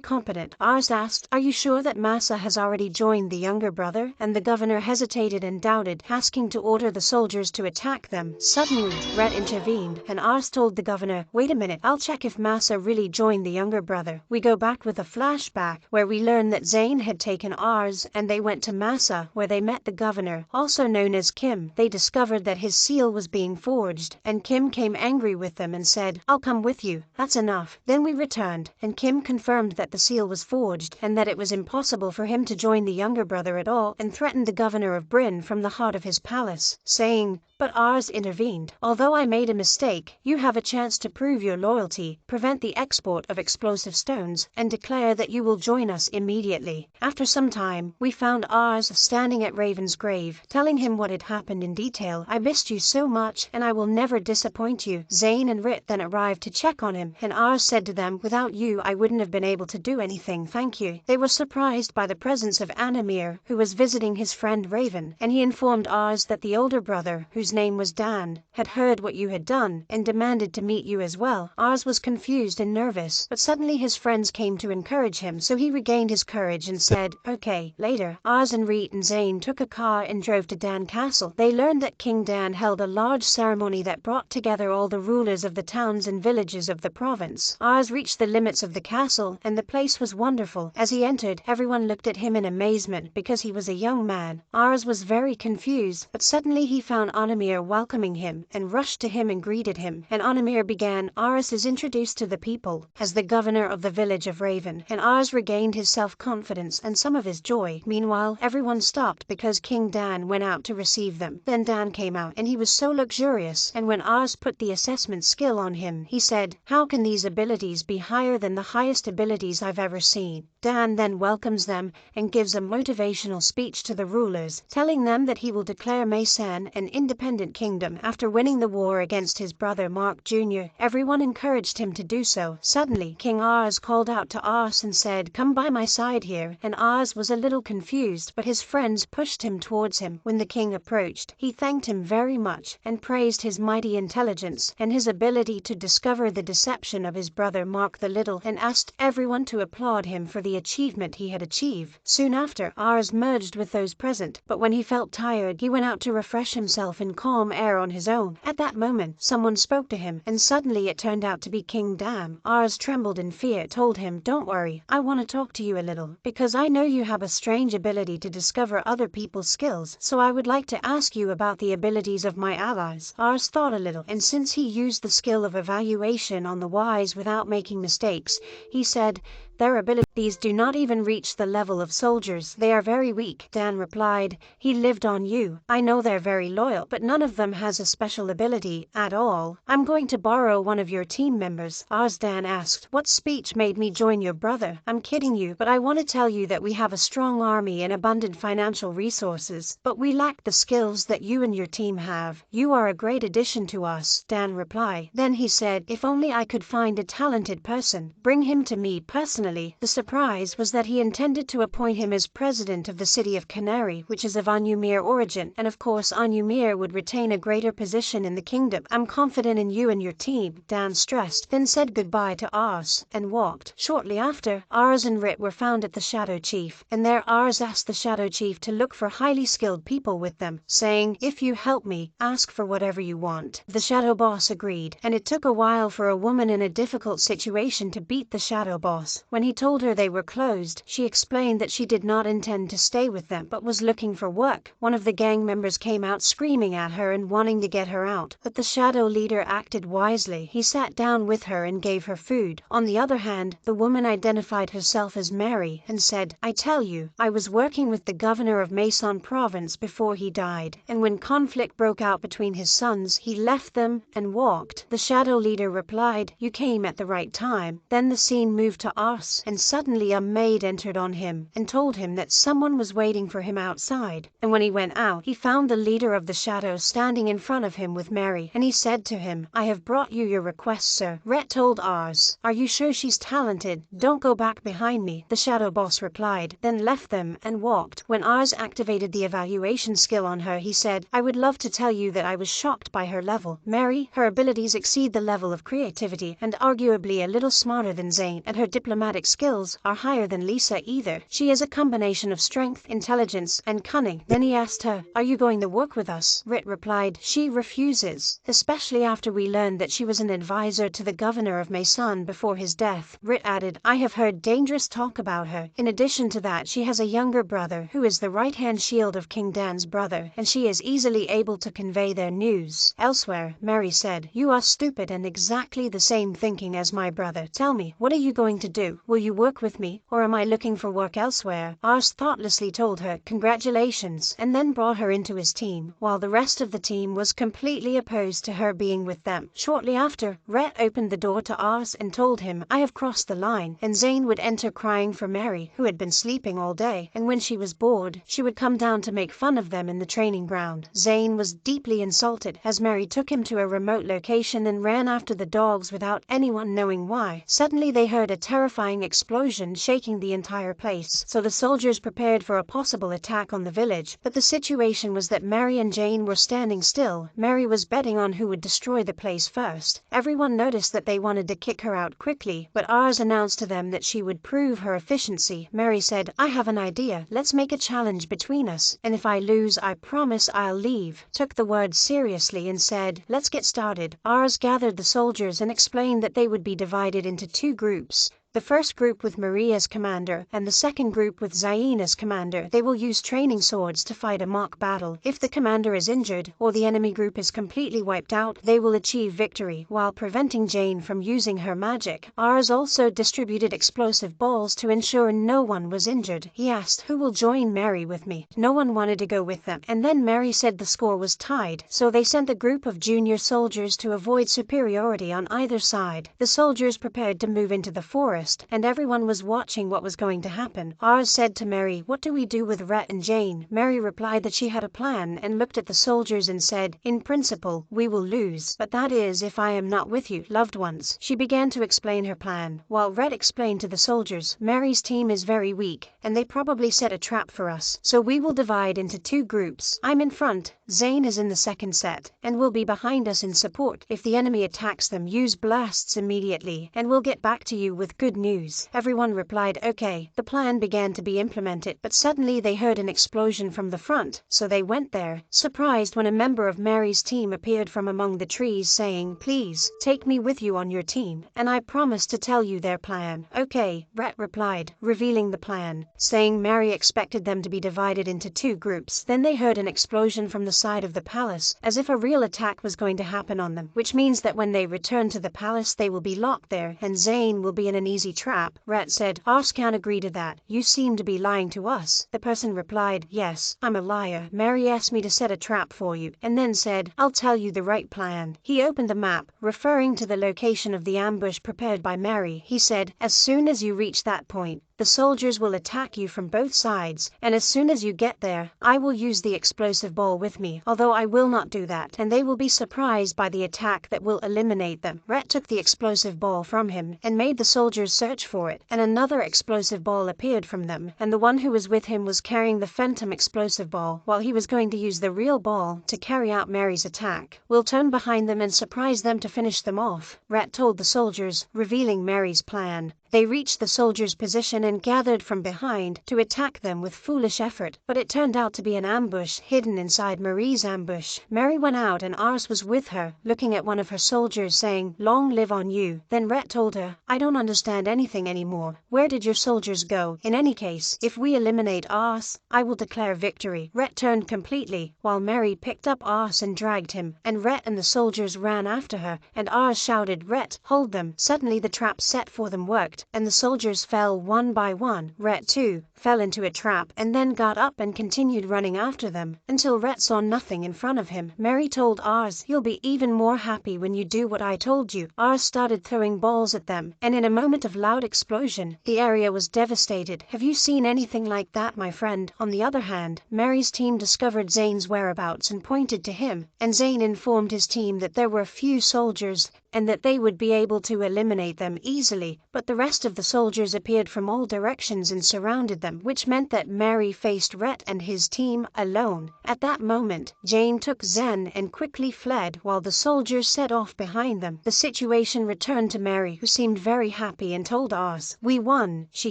competent." Ours asked, "Are you sure that Massa has already joined the younger brother?" And the governor hesitated and doubted, asking to order the soldiers to attack them. Suddenly, Rhett intervened, and Ours told the governor, "Wait a minute, I'll check if Massa really joined the younger brother." We go back with a flashback, where we learn that Zane had taken Ours and they went to Massa, where they met the governor, also known as Kim. They discovered that his seal was being forged, and Kim came angry with them and said, "I'll come with you, that's enough." Then we returned, and Kim confirmed that the seal was forged and that it was impossible for him to join the younger brother at all, and threatened the governor of Bryn from the heart of his palace, saying, but Ours intervened. "Although I made a mistake, you have a chance to prove your loyalty, prevent the export of explosive stones, and declare that you will join us immediately." After some time, we found Ours standing at Raven's grave, telling him what had happened in detail. "I missed you so much, and I will never disappoint you." Zane and Rit then arrived to check on him, and Ours said to them, "Without you, I wouldn't have been able to do anything, thank you." They were surprised by the presence of Animir, who was visiting his friend Raven, and he informed Ours that the older brother, whose name was Dan, had heard what you had done and demanded to meet you as well. Ours was confused and nervous, but suddenly his friends came to encourage him, so he regained his courage and said, "Okay." Later, Ours and Reet and Zane took a car and drove to Dan Castle. They learned that King Dan held a large ceremony that brought together all the rulers of the towns and villages of the province. Ours reached the limits of the castle, and the place was wonderful. As he entered, everyone looked at him in amazement because he was a young man. Ours was very confused, but suddenly he found Animir welcoming him and rushed to him and greeted him. And Animir began, "Ours is introduced to the people as the governor of the village of Raven." And Ours regained his self-confidence and some of his joy. Meanwhile, everyone stopped because King Dan went out to receive them. Then Dan came out, and he was so luxurious, and when Ours put the assessment skill on him, he said, "How can these abilities be higher than the highest abilities I've ever seen?" Dan then welcomes them and gives a motivational speech to the rulers, telling them that he will declare Maysan an independent kingdom after winning the war against his brother Mark Jr. Everyone encouraged him to do so. Suddenly, King Ours called out to Ours and said, "Come by my side here," and Ours was a little confused, but his friends pushed him towards him. When the king approached, he thanked him very much and praised his mighty intelligence and his ability to discover the deception of his brother Mark the Little, and asked everyone to applaud him for the achievement he had achieved. Soon after, Ours merged with those present, but when he felt tired, he went out to refresh himself in calm air on his own. At that moment, someone spoke to him, and suddenly it turned out to be King Dam. Ours trembled in fear, told him, "Don't worry, I want to talk to you a little, because I know you have a strange ability to discover other people's skills, so I would like to ask you about the abilities of my allies." Ours thought a little, and since he used the skill of evaluation on the wise without making mistakes, he said, "Their abilities do not even reach the level of soldiers. They are very weak." Dan replied, "He lived on you. I know they're very loyal, but none of them has a special ability at all. I'm going to borrow one of your team members." Ours Dan asked, "What speech made me join your brother?" "I'm kidding you, but I want to tell you that we have a strong army and abundant financial resources, but we lack the skills that you and your team have. You are a great addition to us," Dan replied. Then he said, "If only I could find a talented person, bring him to me personally." The surprise was that he intended to appoint him as president of the city of Canary, which is of Anumir origin, and of course Anumir would retain a greater position in the kingdom. "I'm confident in you and your team," Dan stressed, then said goodbye to Ours and walked. Shortly after, Ours and Rit were found at the Shadow Chief, and there Ours asked the Shadow Chief to look for highly skilled people with them, saying, "If you help me, ask for whatever you want." The Shadow Boss agreed, and it took a while for a woman in a difficult situation to beat the Shadow Boss. When When he told her they were closed, she explained that she did not intend to stay with them but was looking for work. One of the gang members came out screaming at her and wanting to get her out, but the shadow leader acted wisely. He sat down with her and gave her food. On the other hand, the woman identified herself as Mary and said, I tell you, I was working with the governor of Mason province before he died, and when conflict broke out between his sons, he left them and walked. The shadow leader replied, you came at the right time. Then the scene moved to Ars, and suddenly a maid entered on him and told him that someone was waiting for him outside. And when he went out, he found the leader of the shadows standing in front of him with Mary, and he said to him, I have brought you your request, sir. Rhett told Ars, are you sure she's talented? Don't go back behind me. The shadow boss replied, then left them and walked. When Ars activated the evaluation skill on her, he said, I would love to tell you that I was shocked by her level. Mary, her abilities exceed the level of creativity and arguably a little smarter than Zane, and her diplomatic skills are higher than Lisa either. She is a combination of strength, intelligence, and cunning. Then he asked her, are you going to work with us? Rit replied, she refuses, especially after we learned that she was an advisor to the governor of Mason before his death. Rit added, I have heard dangerous talk about her. In addition to that, she has a younger brother who is the right-hand shield of King Dan's brother, and she is easily able to convey their news. Elsewhere, Mary said, you are stupid and exactly the same thinking as my brother. Tell me, what are you going to do? Will you work with me, or am I looking for work elsewhere? Ars thoughtlessly told her, congratulations, and then brought her into his team, while the rest of the team was completely opposed to her being with them. Shortly after, Rhett opened the door to Ars and told him, I have crossed the line, and Zane would enter crying for Mary, who had been sleeping all day, and when she was bored, she would come down to make fun of them in the training ground. Zane was deeply insulted as Mary took him to a remote location and ran after the dogs without anyone knowing why. Suddenly they heard a terrifying explosion shaking the entire place, so the soldiers prepared for a possible attack on the village, but the situation was that Mary and Jane were standing still. Mary was betting on who would destroy the place first. Everyone noticed that they wanted to kick her out quickly, but Ars announced to them that she would prove her efficiency. Mary said, I have an idea. Let's make a challenge between us, and if I lose, I promise I'll leave. Took the word seriously and said, let's get started. Ars gathered the soldiers and explained that they would be divided into two groups. The first group with Marie as commander, and the second group with Zayn as commander. They will use training swords to fight a mock battle. If the commander is injured, or the enemy group is completely wiped out, they will achieve victory, while preventing Jane from using her magic. Ars also distributed explosive balls to ensure no one was injured. He asked, who will join Mary with me? No one wanted to go with them, and then Mary said the score was tied, so they sent a group of junior soldiers to avoid superiority on either side. The soldiers prepared to move into the forest, and everyone was watching what was going to happen. Ars said to Mary, what do we do with Rhett and Jane? Mary replied that she had a plan and looked at the soldiers and said, in principle, we will lose, but that is if I am not with you, loved ones. She began to explain her plan, while Rhett explained to the soldiers, Mary's team is very weak, and they probably set a trap for us, so we will divide into two groups. I'm in front, Zane is in the second set, and will be behind us in support. If the enemy attacks them, use blasts immediately, and we'll get back to you with good news. Everyone replied, okay. The plan began to be implemented, but suddenly they heard an explosion from the front, so they went there, surprised when a member of Mary's team appeared from among the trees saying, please, take me with you on your team, and I promise to tell you their plan. Okay, Rhett replied, revealing the plan, saying Mary expected them to be divided into two groups. Then they heard an explosion from the side of the palace, as if a real attack was going to happen on them, which means that when they return to the palace they will be locked there, and Zane will be in an easy trap. Rhett said, Ars can't agree to that. You seem to be lying to us. The person replied, yes, I'm a liar. Mary asked me to set a trap for you, and then said, I'll tell you the right plan. He opened the map, referring to the location of the ambush prepared by Mary. He said, as soon as you reach that point, the soldiers will attack you from both sides, and as soon as you get there, I will use the explosive ball with me, although I will not do that, and they will be surprised by the attack that will eliminate them. Rhett took the explosive ball from him and made the soldiers search for it, and another explosive ball appeared from them, and the one who was with him was carrying the phantom explosive ball, while he was going to use the real ball to carry out Mary's attack. We'll turn behind them and surprise them to finish them off, Rhett told the soldiers, revealing Mary's plan. They reached the soldiers' position and gathered from behind to attack them with foolish effort, but it turned out to be an ambush hidden inside Marie's ambush. Mary went out and Ars was with her, looking at one of her soldiers saying, "Long live on you." Then Rhett told her, "I don't understand anything anymore. Where did your soldiers go? In any case, if we eliminate Ars, I will declare victory." Rhett turned completely, while Mary picked up Ars and dragged him, and Rhett and the soldiers ran after her, and Ars shouted, "Rhett, hold them." Suddenly the trap set for them worked, and the soldiers fell one by one. Rhett too fell into a trap and then got up and continued running after them until Rhett saw nothing in front of him. Mary told Ars, "You'll be even more happy when you do what I told you." Ars started throwing balls at them, and in a moment of loud explosion, the area was devastated. "Have you seen anything like that, my friend?" On the other hand, Mary's team discovered Zane's whereabouts and pointed to him, and Zane informed his team that there were few soldiers and that they would be able to eliminate them easily, but the rest of the soldiers appeared from all directions and surrounded them, which meant that Mary faced Rhett and his team alone. At that moment, Jane took Zen and quickly fled while the soldiers set off behind them. The situation returned to Mary, who seemed very happy and told Ars, "We won." She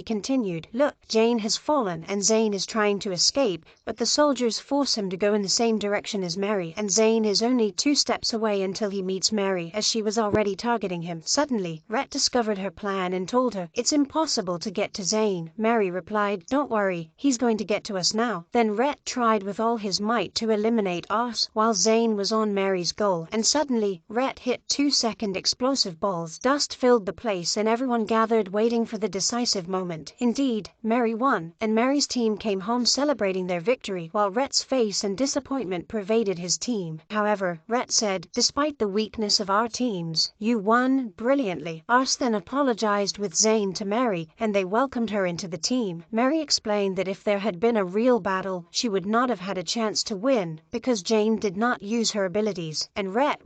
continued, "Look, Jane has fallen and Zane is trying to escape, but the soldiers force him to go in the same direction as Mary, and Zane is only 2 steps away until he meets Mary, as she was already targeting him." Suddenly, Rhett discovered her plan and told her, "It's impossible to get to Zane." Mary replied, "Don't worry, he's going to get to us now." Then Rhett tried with all his might to eliminate Ars while Zane was on Mary's goal, and suddenly Rhett hit 2-second explosive balls. Dust filled the place and everyone gathered waiting for the decisive moment. Indeed, Mary won, and Mary's team came home celebrating their victory while Rhett's face and disappointment pervaded his team. However, Rhett said, "Despite the weakness of our teams, you won brilliantly." Ars then apologized with Zane to Mary, and they welcomed her into the team. Mary explained that if there had been a real battle, she would not have had a chance to win because Jane did not use her abilities, and Rhett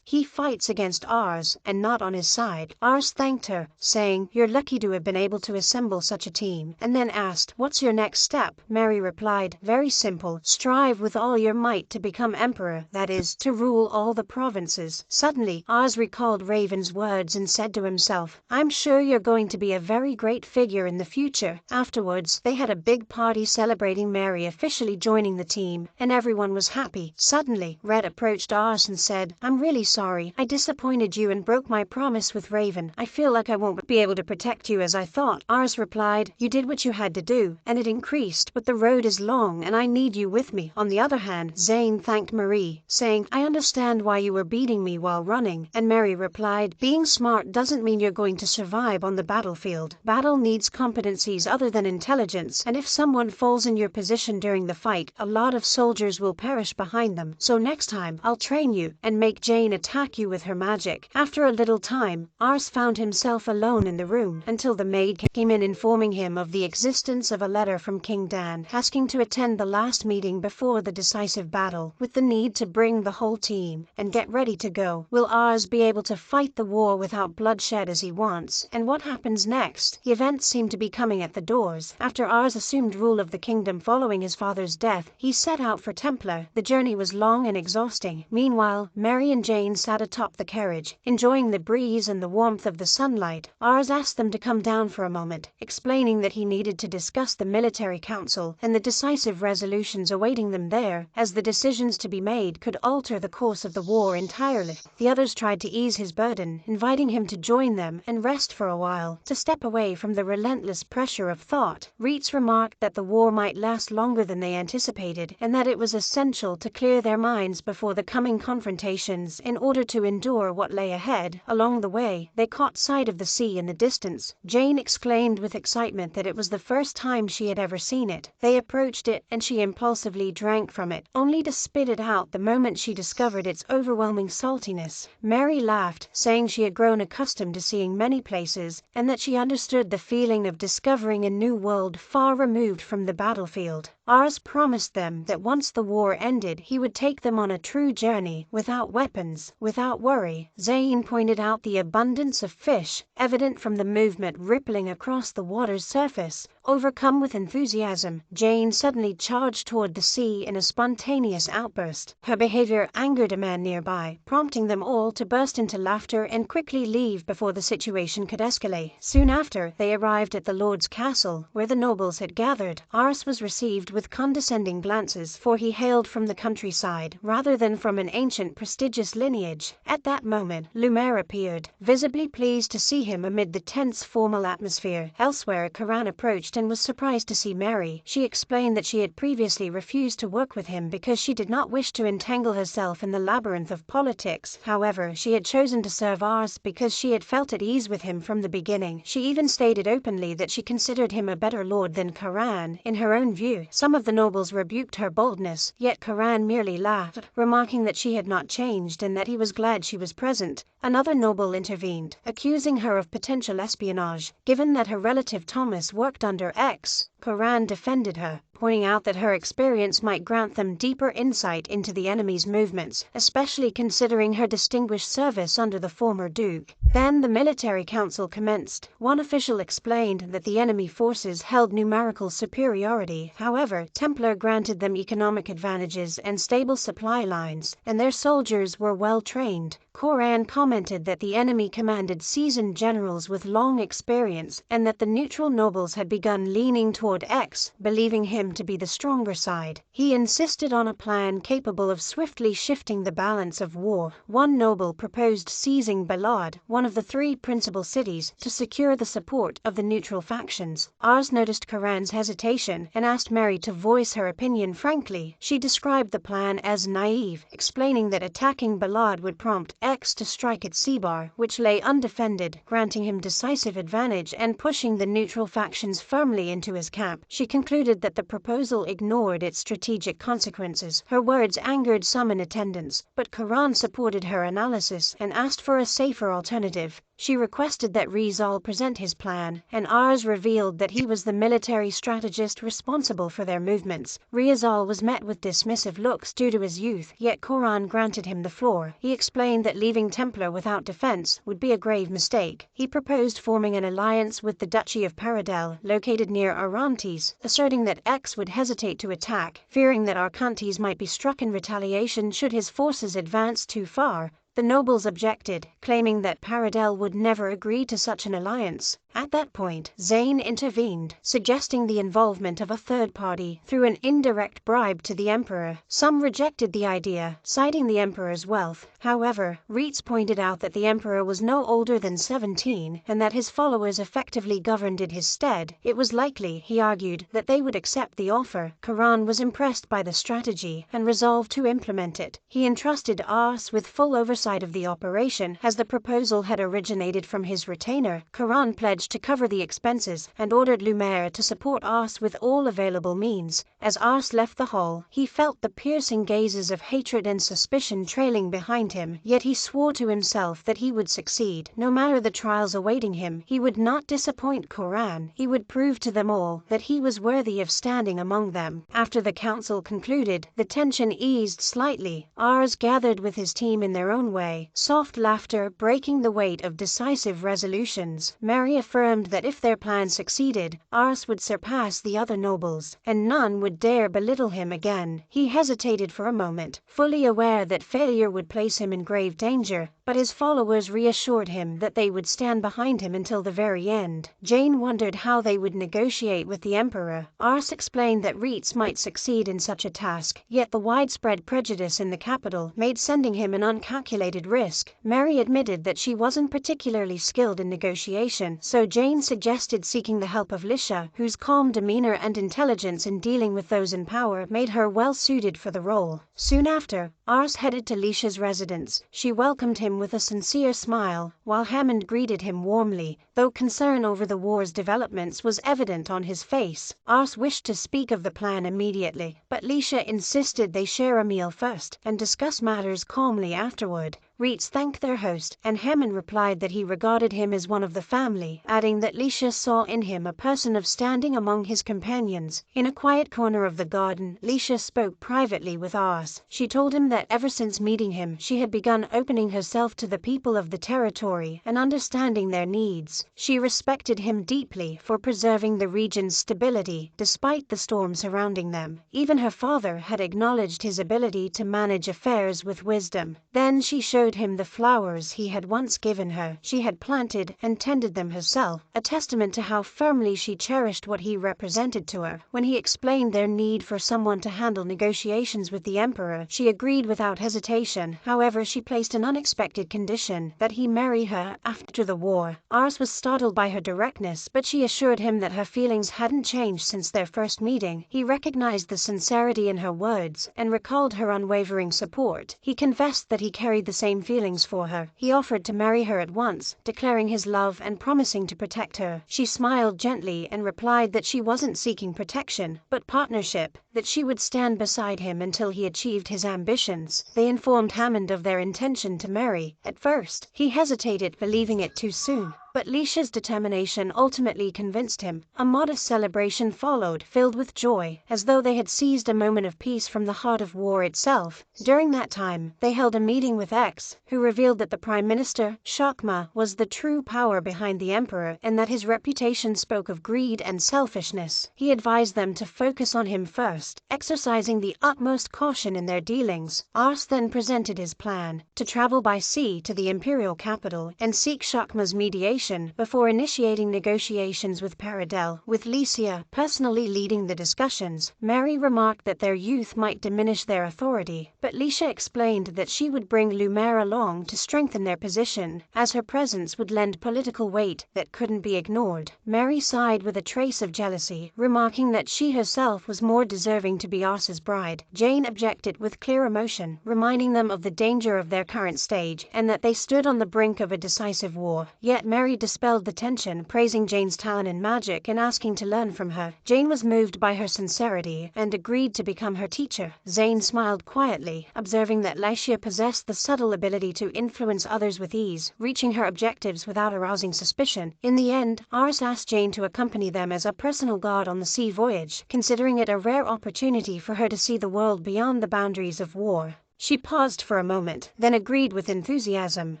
he fights against Ars and not on his side. Ars thanked her, saying, "You're lucky to have been able to assemble such a team," and then asked, "What's your next step?" Mary replied, "Very simple. Strive with all your might to become emperor, that is, to rule all the provinces." Suddenly, Ars recalled Raven's words and said to himself, "I'm sure you're going to be a very great figure in the future." Afterwards, they had a big party celebrating Mary officially joining the team, and everyone was happy. Suddenly, Red approached Ars and said, "I'm really sorry. I disappointed you and broke my promise with Raven. I feel like I won't be able to protect you as I thought." Ars replied, "You did what you had to do, and it increased, but the road is long and I need you with me." On the other hand, Zane thanked Marie, saying, "I understand why you were beating me while running," and Mary replied, "Being smart doesn't mean you're going to survive on the battlefield. Battle needs competencies other than intelligence, and if someone falls in your position during the fight, a lot of soldiers will perish behind them. So next time, I'll train you and make Jane attack you with her magic." After a little time, Ars found himself alone in the room until the maid came in informing him of the existence of a letter from King Dan asking to attend the last meeting before the decisive battle, with the need to bring the whole team and get ready to go. Will Ars be able to fight the war without bloodshed as he wants? And what happens next? The events seem to be coming at the doors. After Ars assumed rule of the kingdom following his father's death, he set out for Templar. The journey was long and exhausting. Meanwhile, Mary and Jane sat atop the carriage, enjoying the breeze and the warmth of the sunlight. Ars asked them to come down for a moment, explaining that he needed to discuss the military council and the decisive resolutions awaiting them there, as the decisions to be made could alter the course of the war entirely. The others tried to ease his burden, inviting him to join them and rest for a while, to step away from the relentless pressure of thought. Reitz remarked that the war might last longer than they anticipated, and that it was essential to clear their minds before the coming confrontations in order to endure what lay ahead. Along the way, they caught sight of the sea in the distance. Jane exclaimed with excitement that it was the first time she had ever seen it. They approached it and she impulsively drank from it, only to spit it out the moment she discovered its overwhelming saltiness. Mary laughed, saying she had grown accustomed to seeing many places and that she understood the feeling of discovering a new world far removed from the battlefield. Ars promised them that once the war ended, he would take them on a true journey, without weapons, without worry. Zane pointed out the abundance of fish, evident from the movement rippling across the water's surface. Overcome with enthusiasm, Jane suddenly charged toward the sea in a spontaneous outburst. Her behavior angered a man nearby, prompting them all to burst into laughter and quickly leave before the situation could escalate. Soon after, they arrived at the Lord's castle, where the nobles had gathered. Ars was received with condescending glances, for he hailed from the countryside rather than from an ancient prestigious lineage. At that moment, Lumiere appeared, visibly pleased to see him amid the tense formal atmosphere. Elsewhere, Karan approached and was surprised to see Mary. She explained that she had previously refused to work with him because she did not wish to entangle herself in the labyrinth of politics. However, she had chosen to serve Ars because she had felt at ease with him from the beginning. She even stated openly that she considered him a better lord than Karan, in her own view. Some of the nobles rebuked her boldness, yet Karan merely laughed, remarking that she had not changed and that he was glad she was present. Another noble intervened, accusing her of potential espionage. Given that her relative Thomas worked under X, Karan defended her, pointing out that her experience might grant them deeper insight into the enemy's movements, especially considering her distinguished service under the former Duke. Then the military council commenced. One official explained that the enemy forces held numerical superiority. However, Templar granted them economic advantages and stable supply lines, and their soldiers were well trained. Koran commented that the enemy commanded seasoned generals with long experience and that the neutral nobles had begun leaning toward X, believing him to be the stronger side. He insisted on a plan capable of swiftly shifting the balance of war. One noble proposed seizing Balad, one of the three principal cities, to secure the support of the neutral factions. Ars noticed Karan's hesitation and asked Mary to voice her opinion frankly. She described the plan as naive, explaining that attacking Balad would prompt X to strike at Sebar, which lay undefended, granting him decisive advantage and pushing the neutral factions firmly into his camp. She concluded that the proposal ignored its strategic consequences. Her words angered some in attendance, but Karan supported her analysis and asked for a safer alternative. She requested that Rizal present his plan, and Ars revealed that he was the military strategist responsible for their movements. Rizal was met with dismissive looks due to his youth, yet Koran granted him the floor. He explained that leaving Templar without defense would be a grave mistake. He proposed forming an alliance with the Duchy of Paradel, located near Orontes, asserting that X would hesitate to attack, fearing that Arcantes might be struck in retaliation should his forces advance too far. The nobles objected, claiming that Paradel would never agree to such an alliance. At that point, Zane intervened, suggesting the involvement of a third party through an indirect bribe to the emperor. Some rejected the idea, citing the emperor's wealth. However, Reitz pointed out that the emperor was no older than 17 and that his followers effectively governed in his stead. It was likely, he argued, that they would accept the offer. Karan was impressed by the strategy and resolved to implement it. He entrusted Ars with full oversight of the operation, as the proposal had originated from his retainer. Karan pledged to cover the expenses and ordered Lumiere to support Ars with all available means. As Ars left the hall, he felt the piercing gazes of hatred and suspicion trailing behind him, yet he swore to himself that he would succeed. No matter the trials awaiting him, he would not disappoint Koran. He would prove to them all that he was worthy of standing among them. After the council concluded, the tension eased slightly. Ars gathered with his team in their own way, soft laughter breaking the weight of decisive resolutions. Mary affirmed that if their plan succeeded, Ars would surpass the other nobles, and none would dare belittle him again. He hesitated for a moment, fully aware that failure would place him in grave danger, but his followers reassured him that they would stand behind him until the very end. Jane wondered how they would negotiate with the emperor. Ars explained that Reitz might succeed in such a task, yet the widespread prejudice in the capital made sending him an uncalculated risk. Mary admitted that she wasn't particularly skilled in negotiation, so Jane suggested seeking the help of Lisha, whose calm demeanor and intelligence in dealing with those in power made her well suited for the role. Soon after, Ars headed to Lisha's residence. She welcomed him with a sincere smile, while Hammond greeted him warmly, though concern over the war's developments was evident on his face. Ars wished to speak of the plan immediately, but Lisha insisted they share a meal first and discuss matters calmly afterward. Reeds thanked their host, and Hammond replied that he regarded him as one of the family, adding that Leisha saw in him a person of standing among his companions. In a quiet corner of the garden, Leisha spoke privately with Ars. She told him that ever since meeting him, she had begun opening herself to the people of the territory and understanding their needs. She respected him deeply for preserving the region's stability despite the storm surrounding them. Even her father had acknowledged his ability to manage affairs with wisdom. Then she showed him the flowers he had once given her. She had planted and tended them herself, a testament to how firmly she cherished what he represented to her. When he explained their need for someone to handle negotiations with the emperor, she agreed without hesitation. However, she placed an unexpected condition, that he marry her after the war. Ars was startled by her directness, but she assured him that her feelings hadn't changed since their first meeting. He recognized the sincerity in her words and recalled her unwavering support. He confessed that he carried the same feelings for her. He offered to marry her at once, declaring his love and promising to protect her. She smiled gently and replied that she wasn't seeking protection, but partnership, that she would stand beside him until he achieved his ambitions. They informed Hammond of their intention to marry. At first, he hesitated, believing it too soon. But Leisha's determination ultimately convinced him. A modest celebration followed, filled with joy, as though they had seized a moment of peace from the heart of war itself. During that time, they held a meeting with X, who revealed that the Prime Minister, Shakma, was the true power behind the Emperor and that his reputation spoke of greed and selfishness. He advised them to focus on him first, exercising the utmost caution in their dealings. Ars then presented his plan, to travel by sea to the imperial capital and seek Shakma's mediation before initiating negotiations with Paradel, with Lycia personally leading the discussions. Mary remarked that their youth might diminish their authority, but Lycia explained that she would bring Lumer along to strengthen their position, as her presence would lend political weight that couldn't be ignored. Mary sighed with a trace of jealousy, remarking that she herself was more deserving to be Ars's bride. Jane objected with clear emotion, reminding them of the danger of their current stage and that they stood on the brink of a decisive war. Yet Mary dispelled the tension, praising Jane's talent in magic and asking to learn from her. Jane was moved by her sincerity and agreed to become her teacher. Zane smiled quietly, observing that Lycia possessed the subtle ability to influence others with ease, reaching her objectives without arousing suspicion. In the end, Ars asked Jane to accompany them as a personal guard on the sea voyage, considering it a rare opportunity for her to see the world beyond the boundaries of war. She paused for a moment, then agreed with enthusiasm,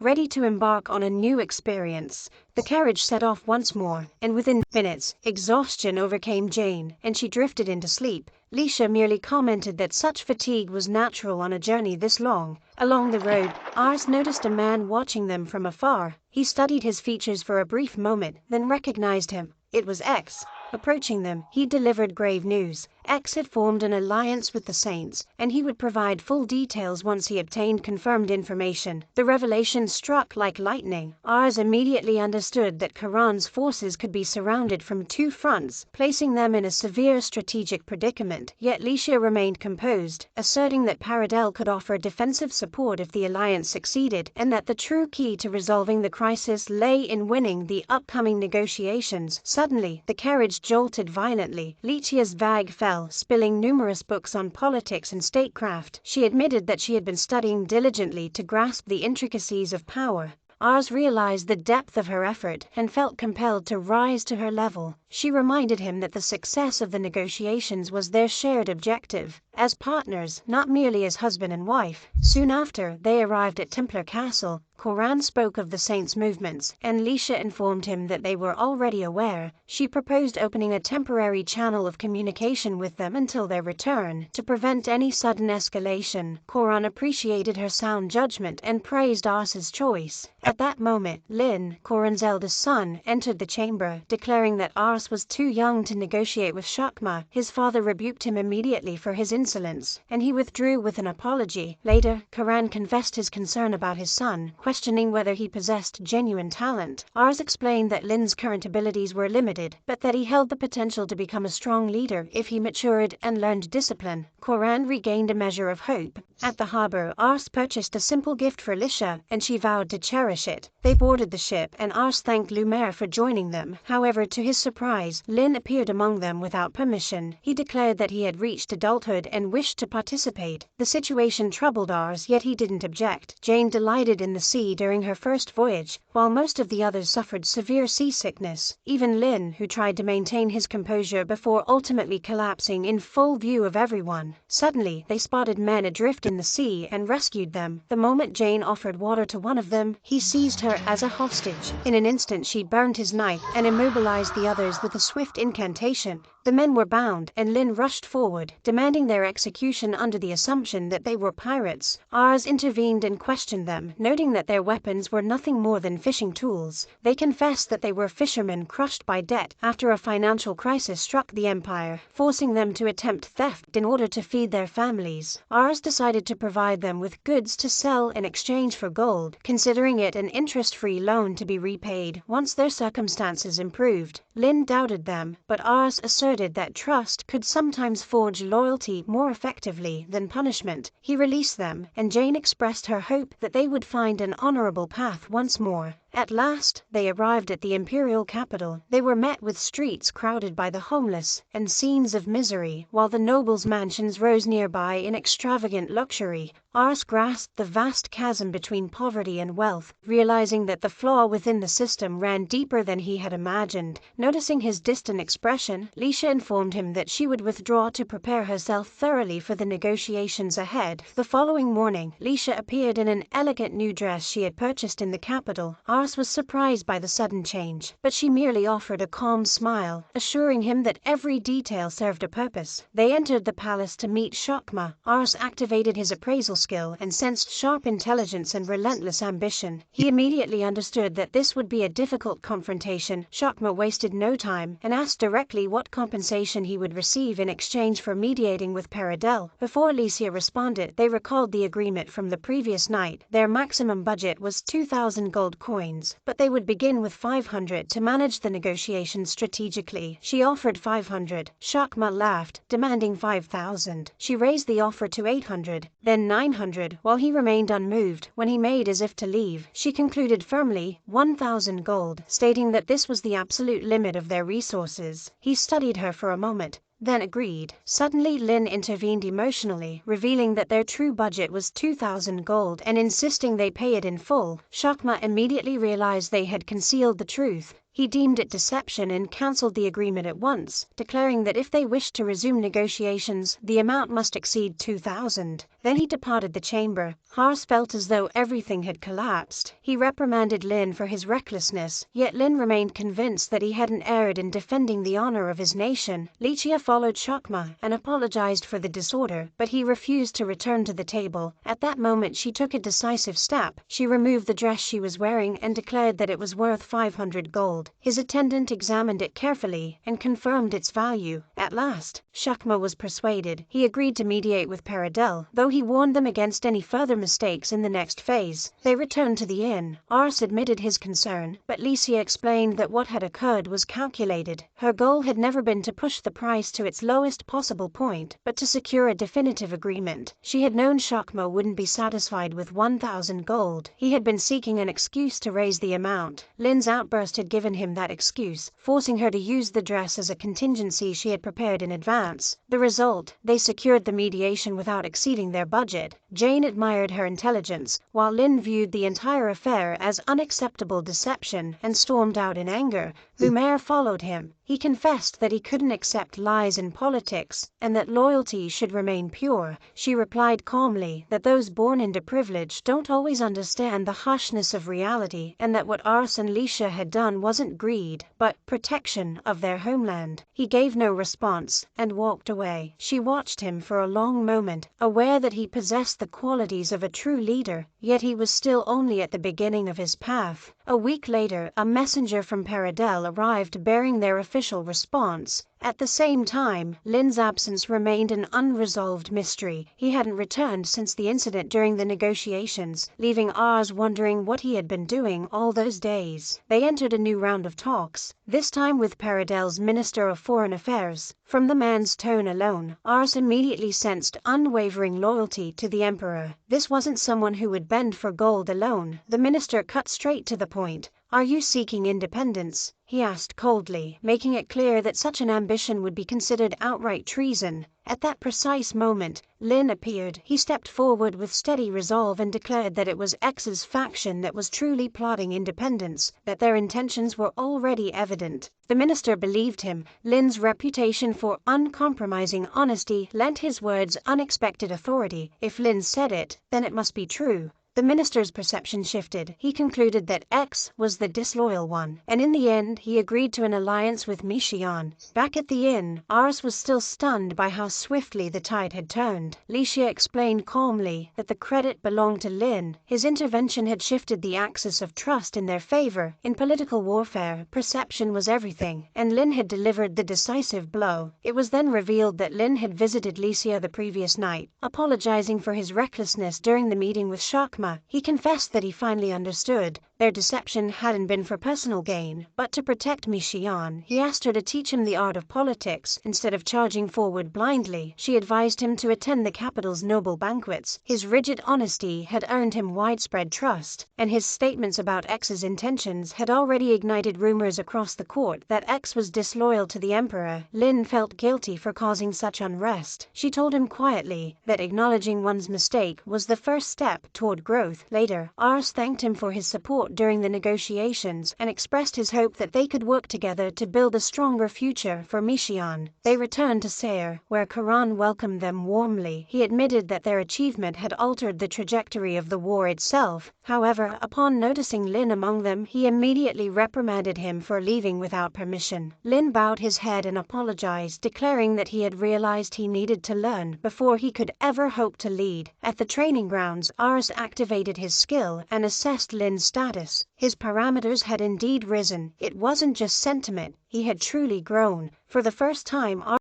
ready to embark on a new experience. The carriage set off once more, and within minutes, exhaustion overcame Jane, and she drifted into sleep. Leisha merely commented that such fatigue was natural on a journey this long. Along the road, Ars noticed a man watching them from afar. He studied his features for a brief moment, then recognized him. It was X. Approaching them, he delivered grave news. X had formed an alliance with the Saints, and he would provide full details once he obtained confirmed information. The revelation struck like lightning. Ars immediately understood that Karan's forces could be surrounded from two fronts, placing them in a severe strategic predicament. Yet Leisha remained composed, asserting that Paradel could offer defensive support if the alliance succeeded, and that the true key to resolving the crisis lay in winning the upcoming negotiations. Suddenly, the carriage jolted violently. Lycia's bag fell, spilling numerous books on politics and statecraft. She admitted that she had been studying diligently to grasp the intricacies of power. Ars realized the depth of her effort and felt compelled to rise to her level. She reminded him that the success of the negotiations was their shared objective, as partners, not merely as husband and wife. Soon after, they arrived at Templar Castle. Koran spoke of the Saints' movements, and Leisha informed him that they were already aware. She proposed opening a temporary channel of communication with them until their return, to prevent any sudden escalation. Koran appreciated her sound judgment and praised Ars's choice. At that moment, Lin, Koran's eldest son, entered the chamber, declaring that Ars was too young to negotiate with Shakma. His father rebuked him immediately for his insolence, and he withdrew with an apology. Later, Koran confessed his concern about his son, questioning whether he possessed genuine talent. Ars explained that Lin's current abilities were limited, but that he held the potential to become a strong leader if he matured and learned discipline. Koran regained a measure of hope, At the harbor, Ars purchased a simple gift for Lisha, and she vowed to cherish it. They boarded the ship, and Ars thanked Lumiere for joining them. However, to his surprise, Lin appeared among them without permission. He declared that he had reached adulthood and wished to participate. The situation troubled Ars, yet he didn't object. Jane delighted in the sea during her first voyage, while most of the others suffered severe seasickness. Even Lin, who tried to maintain his composure before ultimately collapsing in full view of everyone. Suddenly, they spotted men adrift in the sea and rescued them. The moment Jane offered water to one of them, he seized her as a hostage. In an instant, she burned his knife and immobilized the others with a swift incantation. The men were bound, and Lin rushed forward, demanding their execution under the assumption that they were pirates. Ars intervened and questioned them, noting that their weapons were nothing more than fishing tools. They confessed that they were fishermen crushed by debt after a financial crisis struck the empire, forcing them to attempt theft in order to feed their families. Ars decided to provide them with goods to sell in exchange for gold, considering it an interest-free loan to be repaid once their circumstances improved. Lin doubted them, but Ars asserted that trust could sometimes forge loyalty more effectively than punishment. He released them, and Jane expressed her hope that they would find an honorable path once more. At last, they arrived at the imperial capital. They were met with streets crowded by the homeless and scenes of misery, while the nobles' mansions rose nearby in extravagant luxury. Ars grasped the vast chasm between poverty and wealth, realizing that the flaw within the system ran deeper than he had imagined. Noticing his distant expression, Lisha informed him that she would withdraw to prepare herself thoroughly for the negotiations ahead. The following morning, Lisha appeared in an elegant new dress she had purchased in the capital. Ars was surprised by the sudden change, but she merely offered a calm smile, assuring him that every detail served a purpose. They entered the palace to meet Shakma. Ars activated his appraisal skill and sensed sharp intelligence and relentless ambition. He immediately understood that this would be a difficult confrontation. Shakma wasted no time and asked directly what compensation he would receive in exchange for mediating with Paradel. Before Alicia responded, they recalled the agreement from the previous night. Their maximum budget was 2,000 gold coins, but they would begin with 500 to manage the negotiations strategically. She offered 500. Shakma laughed, demanding 5,000. She raised the offer to 800, then 900, while he remained unmoved. When he made as if to leave, she concluded firmly 1,000 gold, stating that this was the absolute limit of their resources. He studied her for a moment, then agreed. Suddenly Lin intervened emotionally, revealing that their true budget was 2,000 gold and insisting they pay it in full. Shakma immediately realized they had concealed the truth. He deemed it deception and cancelled the agreement at once, declaring that if they wished to resume negotiations, the amount must exceed 2,000. Then he departed the chamber. Ars felt as though everything had collapsed. He reprimanded Lin for his recklessness, yet Lin remained convinced that he hadn't erred in defending the honor of his nation. Lichia followed Shakma and apologized for the disorder, but he refused to return to the table. At that moment she took a decisive step. She removed the dress she was wearing and declared that it was worth 500 gold. His attendant examined it carefully and confirmed its value. At last, Shakma was persuaded. He agreed to mediate with Paradel, though he warned them against any further mistakes in the next phase. They returned to the inn. Ars admitted his concern, but Licia explained that what had occurred was calculated. Her goal had never been to push the price to its lowest possible point, but to secure a definitive agreement. She had known Shakma wouldn't be satisfied with 1,000 gold. He had been seeking an excuse to raise the amount. Lin's outburst had given him that excuse, forcing her to use the dress as a contingency she had prepared in advance. The result, they secured the mediation without exceeding their budget. Jane admired her intelligence, while Lin viewed the entire affair as unacceptable deception and stormed out in anger. Lumiere followed him. He confessed that he couldn't accept lies in politics and that loyalty should remain pure. She replied calmly that those born into privilege don't always understand the harshness of reality and that what Ars and Licia had done wasn't greed, but protection of their homeland. He gave no response and walked away. She watched him for a long moment, aware that he possessed the qualities of a true leader, yet he was still only at the beginning of his path. A week later, a messenger from Paradel arrived bearing their official official response. At the same time, Lin's absence remained an unresolved mystery. He hadn't returned since the incident during the negotiations, leaving Ars wondering what he had been doing all those days. They entered a new round of talks, this time with Paradel's Minister of Foreign Affairs. From the man's tone alone, Ars immediately sensed unwavering loyalty to the Emperor. This wasn't someone who would bend for gold alone. The minister cut straight to the point. "Are you seeking independence?" he asked coldly, making it clear that such an ambition would be considered outright treason. At that precise moment, Lin appeared. He stepped forward with steady resolve and declared that it was X's faction that was truly plotting independence, that their intentions were already evident. The minister believed him. Lin's reputation for uncompromising honesty lent his words unexpected authority. If Lin said it, then it must be true. The minister's perception shifted. He concluded that X was the disloyal one, and in the end he agreed to an alliance with Mixion. Back at the inn, Ars was still stunned by how swiftly the tide had turned. Licia explained calmly that the credit belonged to Lin. His intervention had shifted the axis of trust in their favor. In political warfare, perception was everything, and Lin had delivered the decisive blow. It was then revealed that Lin had visited Licia the previous night, apologizing for his recklessness during the meeting with Shakma. He confessed that he finally understood. Their deception hadn't been for personal gain, but to protect Mixion. He asked her to teach him the art of politics. Instead of charging forward blindly, she advised him to attend the capital's noble banquets. His rigid honesty had earned him widespread trust, and his statements about X's intentions had already ignited rumors across the court that X was disloyal to the Emperor. Lin felt guilty for causing such unrest. She told him quietly that acknowledging one's mistake was the first step toward growth. Later, Ars thanked him for his support during the negotiations and expressed his hope that they could work together to build a stronger future for Mixion. They returned to Sayre, where Karan welcomed them warmly. He admitted that their achievement had altered the trajectory of the war itself. However, upon noticing Lin among them, he immediately reprimanded him for leaving without permission. Lin bowed his head and apologized, declaring that he had realized he needed to learn before he could ever hope to lead. At the training grounds, Ars activated his skill and assessed Lin's status. His parameters had indeed risen. It wasn't just sentiment, he had truly grown. For the first time,